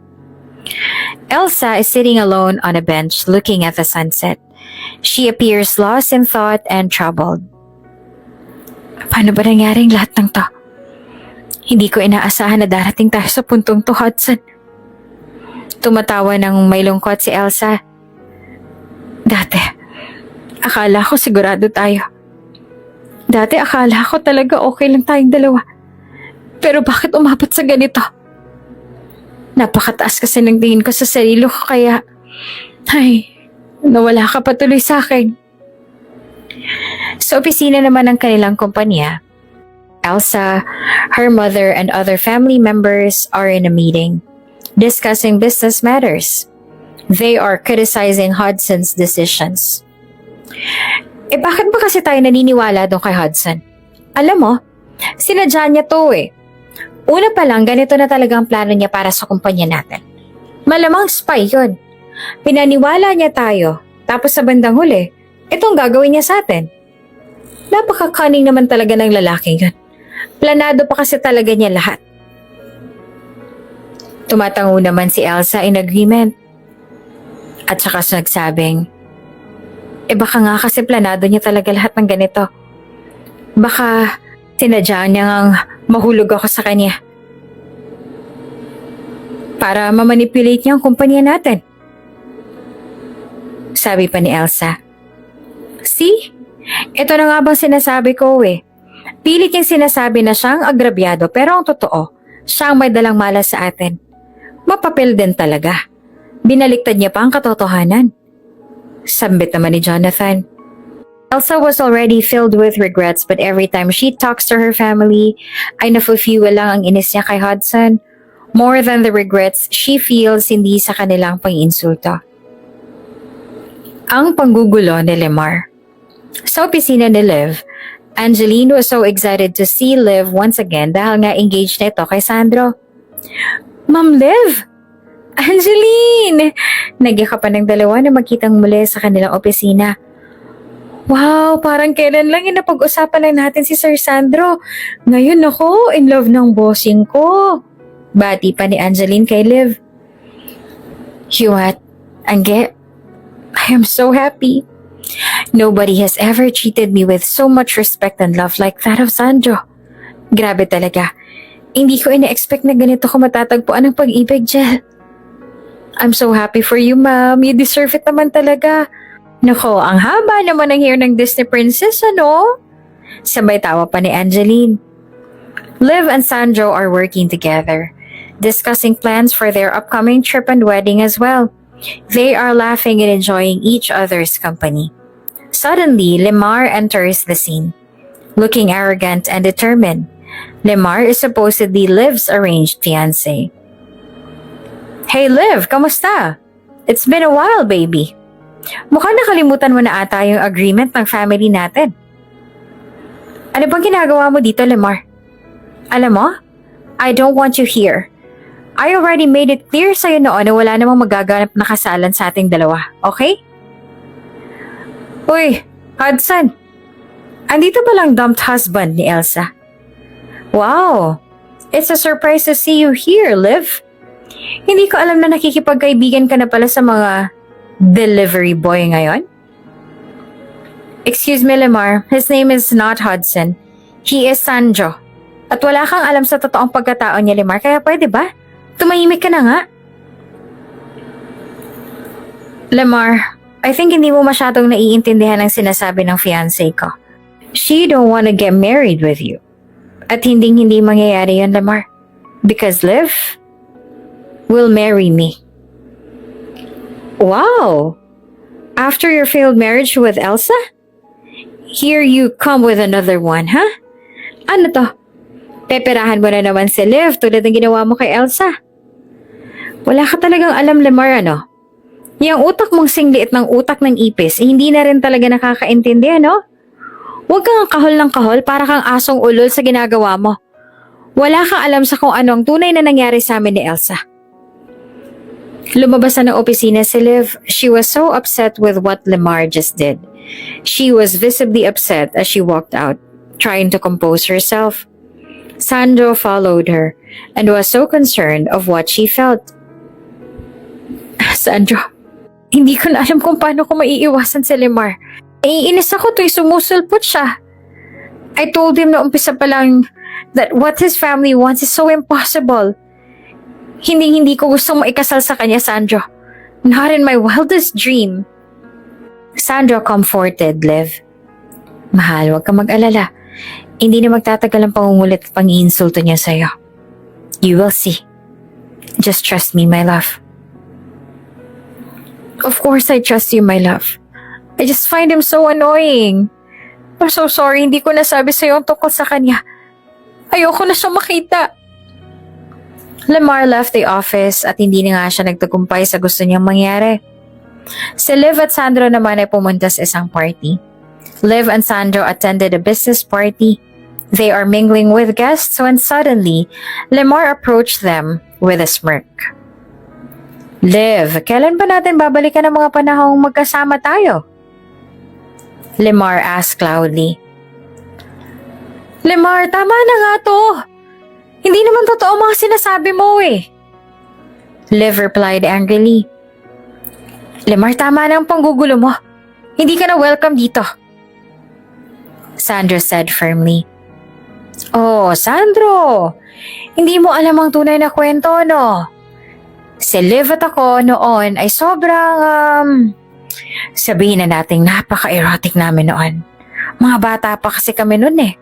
A: Elsa is sitting alone on a bench looking at the sunset. She appears lost in thought and troubled. Paano ba nangyaring lahat ng to? Hindi ko inaasahan na darating tayo sa puntong to, Hudson. Tumatawa ng may lungkot si Elsa. Dati, akala ko sigurado tayo. Dati akala ko talaga okay lang tayong dalawa. Pero bakit umabot sa ganito? Napakataas kasi ng tingin ko sa sarili ko kaya... Ay, nawala ka patuloy sa akin. Sa opisina naman ng kanilang kumpanya, Elsa, her mother and other family members are in a meeting, discussing business matters. They are criticizing Hudson's decisions. Bakit ba kasi tayo naniniwala doon kay Hudson? Alam mo, sinadya niya to eh. Una pa lang, ganito na talaga ang plano niya para sa kumpanya natin. Malamang spy yun. Pinaniwala niya tayo, tapos sa bandang huli, itong gagawin niya sa atin. Napaka-cunning naman talaga ng lalaking yun. Planado pa kasi talaga niya lahat. Tumatango naman si Elsa in agreement. At saka nagsabing, baka nga kasi planado niya talaga lahat ng ganito. Baka sinadya niya ngang mahulog ako sa kanya. Para mamanipulate niya ang kumpanya natin. Sabi pa ni Elsa. See? Ito na nga bang sinasabi ko eh. Pilit niyang sinasabi na siyang agrabyado pero ang totoo, siyang may dalang malas sa atin. Mapapil din talaga. Binaliktad niya pa ang katotohanan. Sambit naman ni Jonathan. Elsa was already filled with regrets but every time she talks to her family, ay nafufuel lang ang inis niya kay Hudson. More than the regrets she feels hindi sa kanilang pang-insulto. Ang panggugulo ni Lemar. Sa opisina ni Liv, Angeline was so excited to see Liv once again dahil nga engaged na ito kay Sandro. Ma'am Liv! Angeline! Nagyaka pa ng dalawa na magkitang muli sa kanilang opisina. Wow, parang kailan lang napag-usapan lang natin si Sir Sandro. Ngayon ako, in love ng bossing ko. Bati pa ni Angeline kay Liv. You what? Angge, I am so happy. Nobody has ever treated me with so much respect and love like that of Sandro. Grabe talaga. Hindi ko ina-expect na ganito ko matatagpuan ng pag-ibig, Jel. I'm so happy for you, ma'am. You deserve it naman talaga. Nako, ang haba naman ng hair ng Disney princess, ano? Sabay tawa pa ni Angeline. Liv and Sandro are working together, discussing plans for their upcoming trip and wedding as well. They are laughing and enjoying each other's company. Suddenly, Lemar enters the scene. Looking arrogant and determined, Lemar is supposedly Liv's arranged fiancé. Hey Liv, kamusta? It's been a while, baby. Mukhang nakalimutan mo na ata yung agreement ng family natin. Ano bang ginagawa mo dito, Lemar? Alam mo, I don't want you here. I already made it clear sa'yo noon na wala namang magaganap na kasalan sa ating dalawa, okay? Uy, Hudson. Andito ba lang dumped husband ni Elsa? Wow, it's a surprise to see you here, Liv. Hindi ko alam na nakikipagkaibigan ka na pala sa mga delivery boy ngayon. Excuse me, Lemar. His name is not Hudson. He is Sandro. At wala kang alam sa totoong pagkatao niya, Lemar. Kaya pwede ba? Tumahimik ka na nga. Lemar, I think hindi mo masyadong naiintindihan ang sinasabi ng fiancé ko. She don't wanna get married with you. At hindi mangyayari yan, Lemar. Because Liv will marry me. Wow! After your failed marriage with Elsa? Here you come with another one, ha? Ano to? Peperahan mo na naman si Liv tulad ng ginawa mo kay Elsa. Wala ka talagang alam, Lemar, ano? Yung utak mong singliit ng utak ng ipis, hindi na rin talaga nakakaintindi, ano? Huwag kang kahol ng kahol para kang asong ulol sa ginagawa mo. Wala kang alam sa kung ano ang tunay na nangyari sa amin ni Elsa. Lumabas na ng opisina si Liv. She was so upset with what Lemar just did. She was visibly upset as she walked out, trying to compose herself. Sandro followed her and was so concerned of what she felt. Sandro, hindi ko na alam kung paano ko maiiwasan si Lemar. Naiinis ako tuwing sumusulpot siya. I told him na umpisa pa lang that what his family wants is so impossible. Hindi ko gustong maikasal sa kanya, Sandro. Not in my wildest dream. Sandro comforted Liv. Mahal, huwag kang mag-alala. Hindi na magtatagal ang pangungulit at pang-iinsulto niya sa'yo. You will see. Just trust me, my love. Of course I trust you, my love. I just find him so annoying. I'm so sorry, hindi ko nasabi sa'yo ang tungkol sa kanya. Ayoko na siyang makita. Lemar left the office at hindi na nga siya nagtagumpay sa gusto niyang mangyari. Si Liv at Sandro naman ay pumunta sa isang party. Liv and Sandro attended a business party. They are mingling with guests when suddenly, Lemar approached them with a smirk. Liv, kailan ba natin babalikan ang mga panahong magkasama tayo? Lemar asked loudly. Lemar, tama na nga to. Hindi naman totoo mga sinasabi mo eh. Liv replied angrily. Lemar, tama na ang panggugulo mo. Hindi ka na welcome dito. Sandro said firmly. Oh, Sandro, hindi mo alam ang tunay na kwento, no? Si Liv at ako noon ay sobrang, sabihin na nating napaka-erotic namin noon. Mga bata pa kasi kami noon eh.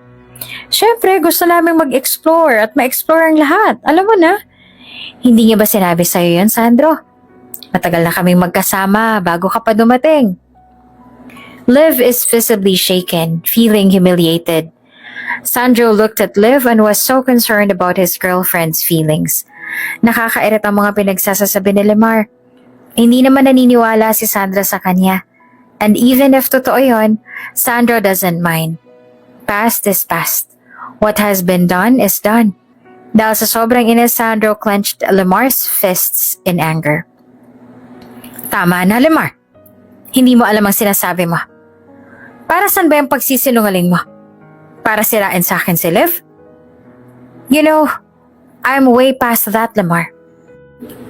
A: Siyempre, gusto namin mag-explore at ma-explore ang lahat. Alam mo na, hindi niya ba sinabi sa'yo yan, Sandro? Matagal na kaming magkasama bago ka pa dumating. Liv is visibly shaken, feeling humiliated. Sandro looked at Liv and was so concerned about his girlfriend's feelings. Nakakairit ang mga pinagsasasabi ni Lemar. Hindi naman naniniwala si Sandra sa kanya. And even if totoo yun, Sandro doesn't mind. Past is past. What has been done is done. Dahil sa sobrang inis, Sandro clenched Lemar's fists in anger. Tama na, Lemar. Hindi mo alam ang sinasabi mo. Para saan ba yung pagsisinungaling mo? Para sirain sa akin si Liv? You know, I'm way past that, Lemar.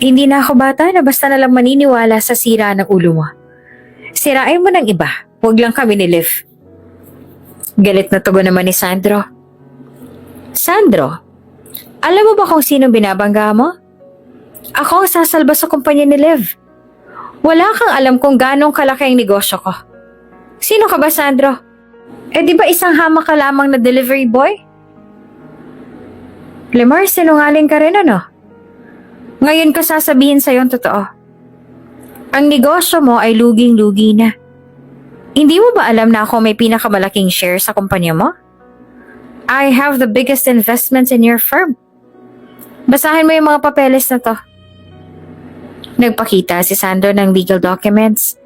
A: Hindi na ako bata na basta na lang maniniwala sa sira ng ulo mo. Sirain mo ng iba, huwag lang kami ni Liv. Galit na tugon naman ni Sandro. Sandro, alam mo ba kung sino binabangga mo? Ako ang sasalba sa kumpanya ni Liv. Wala kang alam kung ganong kalaki ang negosyo ko. Sino ka ba, Sandro? Eh di ba isang hamak ka lamang na delivery boy? Lemar, sinungaling ka rin ano? Ngayon ko sasabihin sa'yo ang totoo. Ang negosyo mo ay luging-lugi na. Hindi mo ba alam na ako may pinakamalaking share sa kumpanya mo? I have the biggest investments in your firm. Basahin mo yung mga papeles na to. Nagpakita si Sandro ng legal documents.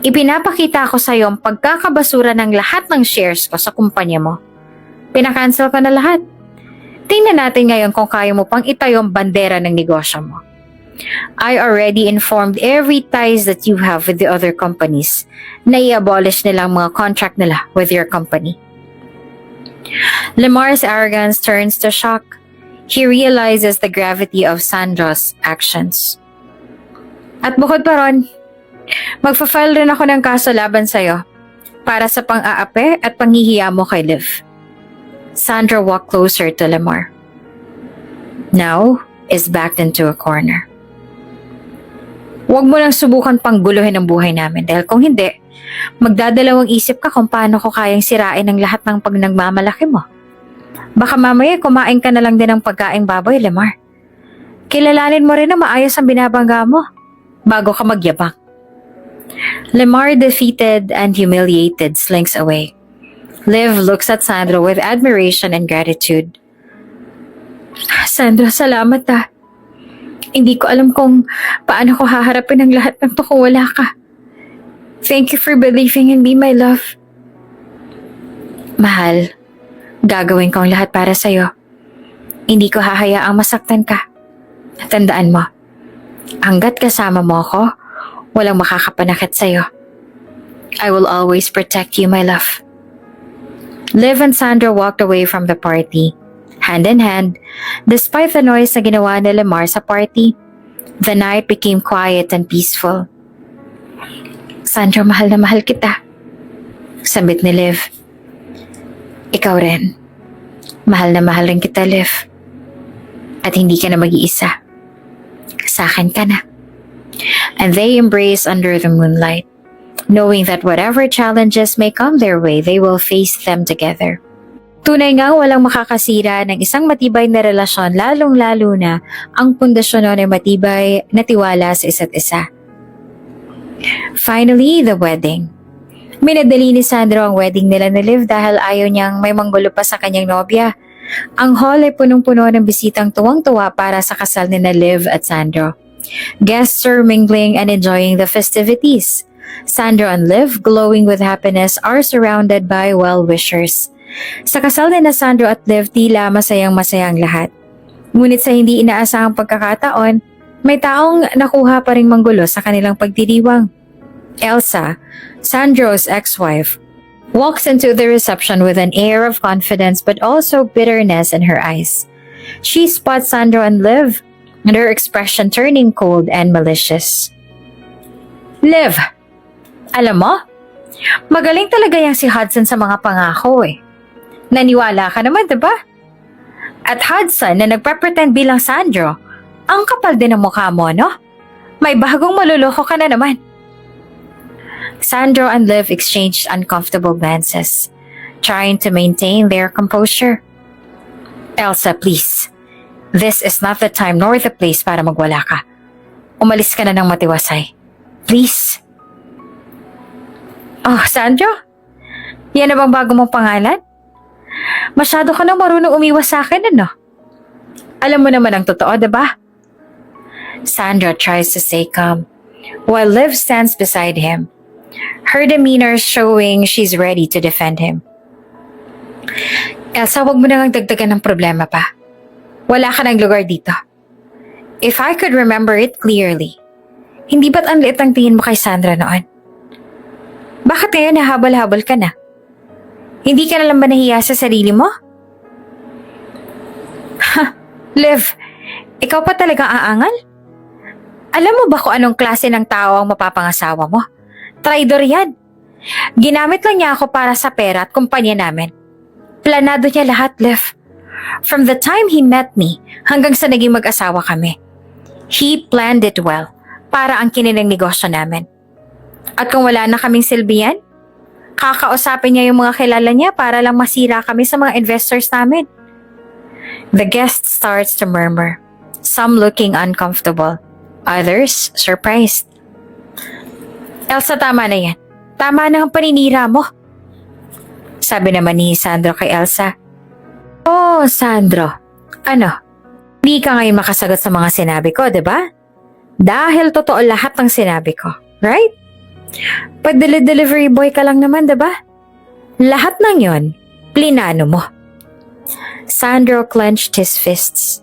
A: Ipinapakita ko sa iyo ang pagkakabasura ng lahat ng shares ko sa kumpanya mo. Pinakancel ko na lahat. Tingnan natin ngayon kung kaya mo pang itayo ang bandera ng negosyo mo. I already informed every ties that you have with the other companies na i-abolish nila ang mga contract nila with your company. Lemar's arrogance turns to shock. He realizes the gravity of Sandro's actions. At bukod pa ron, magfa-file rin ako ng kaso laban sa'yo para sa pang-aape at panghihiya mo kay Liv. Sandro walked closer to Lemar. Now is backed into a corner. Huwag mo lang subukan pang guluhin ang buhay namin dahil kung hindi, magdadalawang isip ka kung paano ko kayang sirain ang lahat ng pagnagmamalaki mo. Baka mamaya kumain ka na lang din ng pagkaing baboy, Lemar. Kilalanin mo rin na maayos ang binabangga mo bago ka magyabang. Lemar, defeated and humiliated, slinks away. Liv looks at Sandro with admiration and gratitude. Sandro, salamat ah. Hindi ko alam kung paano ko haharapin ang lahat ng to kung wala ka. Thank you for believing in me, my love. Mahal, gagawin ko ang lahat para sa'yo. Hindi ko hahayaang masaktan ka. Tandaan mo, hanggat kasama mo ako, walang makakapanakit sa'yo. I will always protect you, my love. Liv and Sandra walked away from the party, hand in hand. Despite the noise na ginawa ni Lemar sa party, the night became quiet and peaceful. Sandra, mahal na mahal kita. Sambit ni Liv. Ikaw rin. Mahal na mahal rin kita, Liv. At hindi ka na mag-iisa. Sa akin ka na. And they embrace under the moonlight, knowing that whatever challenges may come their way, they will face them together. Tunay nga walang makakasira ng isang matibay na relasyon, lalong-lalo na ang pundasyon nun ay matibay na tiwala sa isa't isa. Finally, the wedding. Minadali ni Sandro ang wedding nila ni Liv dahil ayaw niyang may manggulo pa sa kanyang nobya. Ang hall ay punong-puno ng bisitang tuwang-tuwa para sa kasal ni na Liv at Sandro. Guests are mingling and enjoying the festivities. Sandro and Liv, glowing with happiness, are surrounded by well-wishers. Sa kasal ni na Sandro at Liv, tila masayang-masayang lahat. Ngunit sa hindi inaasahang pagkakataon, may taong nakuha pa ring manggulo sa kanilang pagdiriwang. Elsa, Sandro's ex-wife, walks into the reception with an air of confidence but also bitterness in her eyes. She spots Sandro and Liv, and her expression turning cold and malicious. Liv, alam mo, magaling talaga yang si Hudson sa mga pangako eh. Naniwala ka naman, diba? At Hudson na nagpapretend bilang Sandro, ang kapal din ng mukha mo, no? May bagong maluloko ka na naman. Sandro and Liv exchanged uncomfortable glances, trying to maintain their composure. Elsa, please. This is not the time nor the place para magwala ka. Umalis ka na ng matiwasay. Please. Oh, Sandro? Yan na bang bago mong pangalan? Masyado ka nang marunong umiwas sa akin, ano? Alam mo naman ang totoo, diba? Sandra tries to stay calm, while Liv stands beside him, her demeanor showing she's ready to defend him. Elsa, wag mo nang dagdagan ng problema pa. Wala ka ng lugar dito. If I could remember it clearly, hindi ba't ang liit ang tingin mo kay Sandra noon? Bakit ngayon nahabal-habal ka na? Hindi ka na lang ba nahiya sa sarili mo? Ha, Liv, ikaw pa talagang aangal? Alam mo ba kung anong klase ng tao ang mapapangasawa mo? Traidor yan. Ginamit lang niya ako para sa pera at kumpanya namin. Planado niya lahat, Liv. From the time he met me hanggang sa naging mag-asawa kami, he planned it well para ang kinilang negosyo namin. At kung wala na kaming silbihan, kakausapin niya yung mga kilala niya para lang masira kami sa mga investors namin. The guest starts to murmur, some looking uncomfortable, others surprised. Elsa, tama na yan. Tama na ang paninira mo. Sabi naman ni Sandro kay Elsa. Oh, Sandro. Ano? Hindi ka ngayon makasagot sa mga sinabi ko, diba? Dahil totoo lahat ng sinabi ko, right? Pag-delivery boy ka lang naman, diba? Lahat ng yon, plinano mo. Sandro clenched his fists.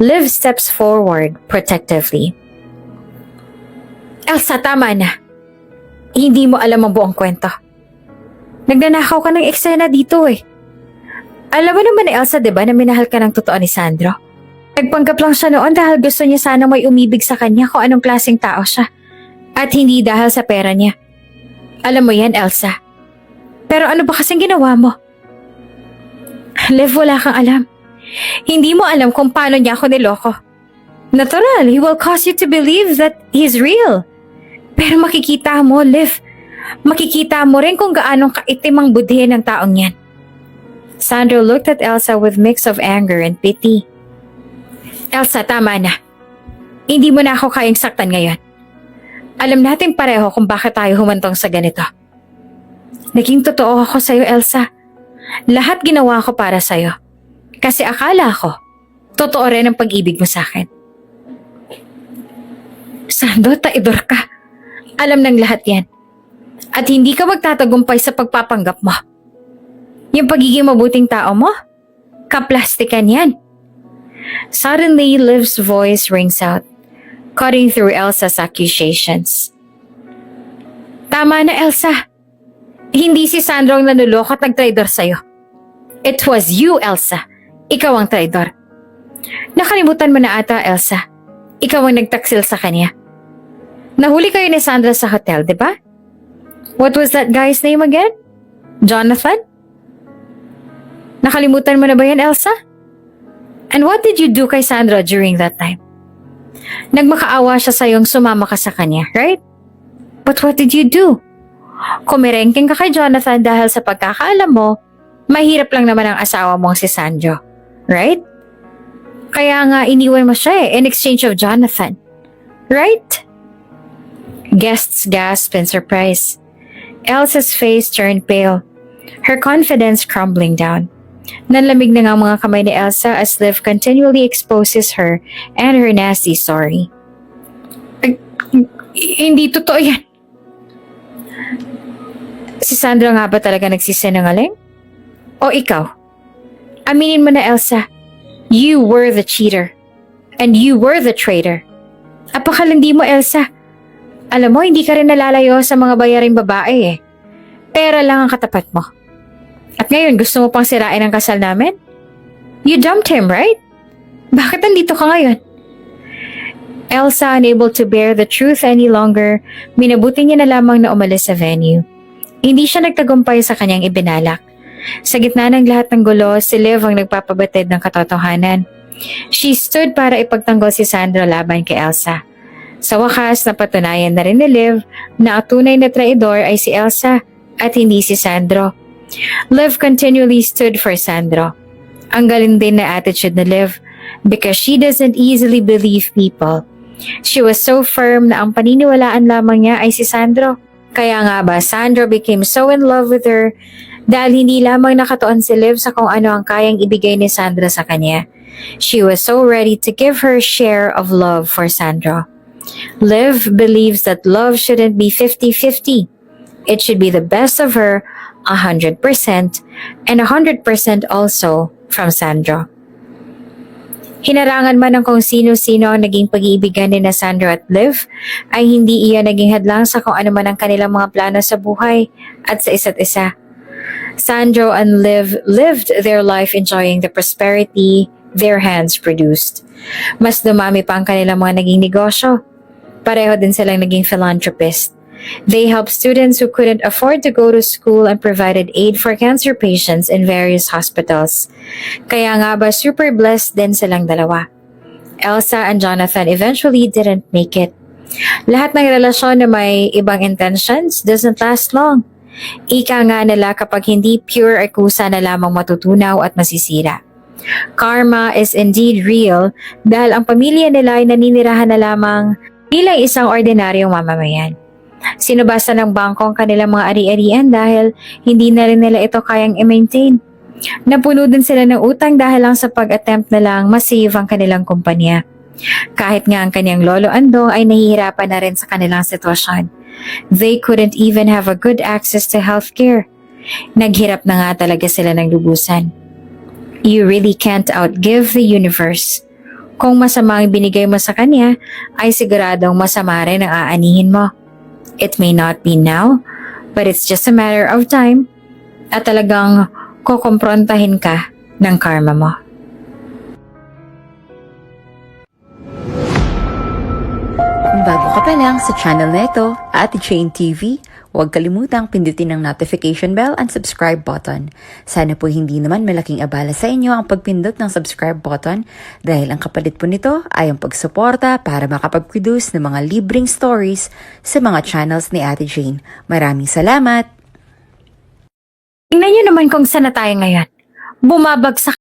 A: Liv steps forward protectively. Elsa, tama na. Hindi mo alam ang buong kwento. Nagnanakaw ka ng eksena dito eh. Alam mo naman ni Elsa, diba, na minahal ka ng totoo ni Sandro? Nagpanggap lang siya noon dahil gusto niya sana may umibig sa kanya kung anong klaseng tao siya. At hindi dahil sa pera niya. Alam mo yan, Elsa. Pero ano ba kasing ginawa mo? Liv, wala kang alam. Hindi mo alam kung paano niya ako niloko. Natural, he will cause you to believe that he's real. Pero makikita mo, Liv. Makikita mo rin kung gaanong kaitim ang budhe ng taong yan. Sandro looked at Elsa with mix of anger and pity. Elsa, tama na. Hindi mo na ako kayang saktan ngayon. Alam natin pareho kung bakit tayo humantong sa ganito. Naging totoo ako sa'yo, Elsa. Lahat ginawa ko para sa'yo. Kasi akala ko, totoo rin ang pag-ibig mo sa akin. Sandro, traidor ka. Alam ng lahat yan. At hindi ka magtatagumpay sa pagpapanggap mo. Yung pagiging mabuting tao mo, kaplastikan yan. Suddenly, Liv's voice rings out, cutting through Elsa's accusations. Tama na, Elsa. Hindi si Sandro ang nanuloko at nag-traidor sa'yo. It was you, Elsa. Ikaw ang traidor. Nakalimutan mo na ata, Elsa. Ikaw ang nagtaksil sa kanya. Nahuli kayo ni Sandra sa hotel, di ba? What was that guy's name again? Jonathan? Nakalimutan mo na ba yan, Elsa? And what did you do kay Sandra during that time? Nagmakaawa siya sa'yong sumama ka sa kanya, right? But what did you do? Kumirengking ka kay Jonathan dahil sa pagkakaalam mo, mahirap lang naman ang asawa mong si Sandro, right? Kaya nga iniwan mo siya in exchange of Jonathan, right? Guests gasped in surprise. Elsa's face turned pale, her confidence crumbling down. Nanlamig na nga ang mga kamay ni Elsa as Liv continually exposes her and her nasty story. Hindi totoo yan. Si Sandra nga ba talaga nagsisinungaling? O ikaw? Aminin mo na, Elsa. You were the cheater. And you were the traitor. Apakalandi mo, Elsa. Alam mo, hindi ka rin nalalayo sa mga bayaring babae eh. Pera lang ang katapat mo. At ngayon, gusto mo pang sirain ang kasal namin? You dumped him, right? Bakit nandito ka ngayon? Elsa, unable to bear the truth any longer, minabuti niya na lamang na umalis sa venue. Hindi siya nagtagumpay sa kanyang ibinalak. Sa gitna ng lahat ng gulo, si Liv ang nagpapabatid ng katotohanan. She stood para ipagtanggol si Sandra laban kay Elsa. Sa wakas, napatunayan na rin ni Liv na ang tunay na traidor ay si Elsa at hindi si Sandro. Liv continually stood for Sandro. Ang galing din na attitude ni Liv because she doesn't easily believe people. She was so firm na ang paniniwalaan lamang niya ay si Sandro. Kaya nga ba, Sandro became so in love with her dahil hindi lamang nakatuon si Liv sa kung ano ang kayang ibigay ni Sandro sa kanya. She was so ready to give her share of love for Sandro. Liv believes that love shouldn't be 50-50. It should be the best of her 100% and 100% also from Sandro. Hinarangan man ng kung sino-sino ang naging pag-iibigan ni Sandro at Liv, ay hindi iyan naging hadlang sa kung ano man ang kanilang mga plano sa buhay at sa isa't isa. Sandro and Liv lived their life enjoying the prosperity their hands produced. Mas dumami pa ang kanilang mga naging negosyo. Pareho din silang naging philanthropist. They helped students who couldn't afford to go to school and provided aid for cancer patients in various hospitals. Kaya nga ba super blessed din silang dalawa. Elsa and Jonathan eventually didn't make it. Lahat ng relasyon na may ibang intentions doesn't last long. Ika nga nila kapag hindi pure ay kusa na lamang matutunaw at masisira. Karma is indeed real dahil ang pamilya nila ay naninirahan na lamang bilang isang ordinaryong mamamayan. Sinubasta ng bangko ang kanilang mga ari-arian dahil hindi na rin nila ito kayang i-maintain. Napuno din sila ng utang dahil lang sa pag-attempt na lang masave ang kanilang kumpanya. Kahit nga ang kanyang lolo Andong ay nahihirapan na rin sa kanilang sitwasyon. They couldn't even have a good access to healthcare. Naghirap na nga talaga sila ng lubusan. You really can't outgive the universe. Kung masama ang binigay mo sa kanya, ay siguradong masama rin ang aanihin mo. It may not be now, but it's just a matter of time at talagang kukumprontahin ka ng karma mo.
B: Kung bago ka pa lang sa channel na ito, Ate Jane TV, huwag kalimutang pindutin ang notification bell and subscribe button. Sana po hindi naman malaking abala sa inyo ang pagpindot ng subscribe button dahil ang kapalit po nito ay ang pagsuporta para makapag-produce ng mga libreng stories sa mga channels ni Ate Jane. Maraming salamat!
A: Tingnan niyo naman kung saan na tayo ngayon. Bumabagsak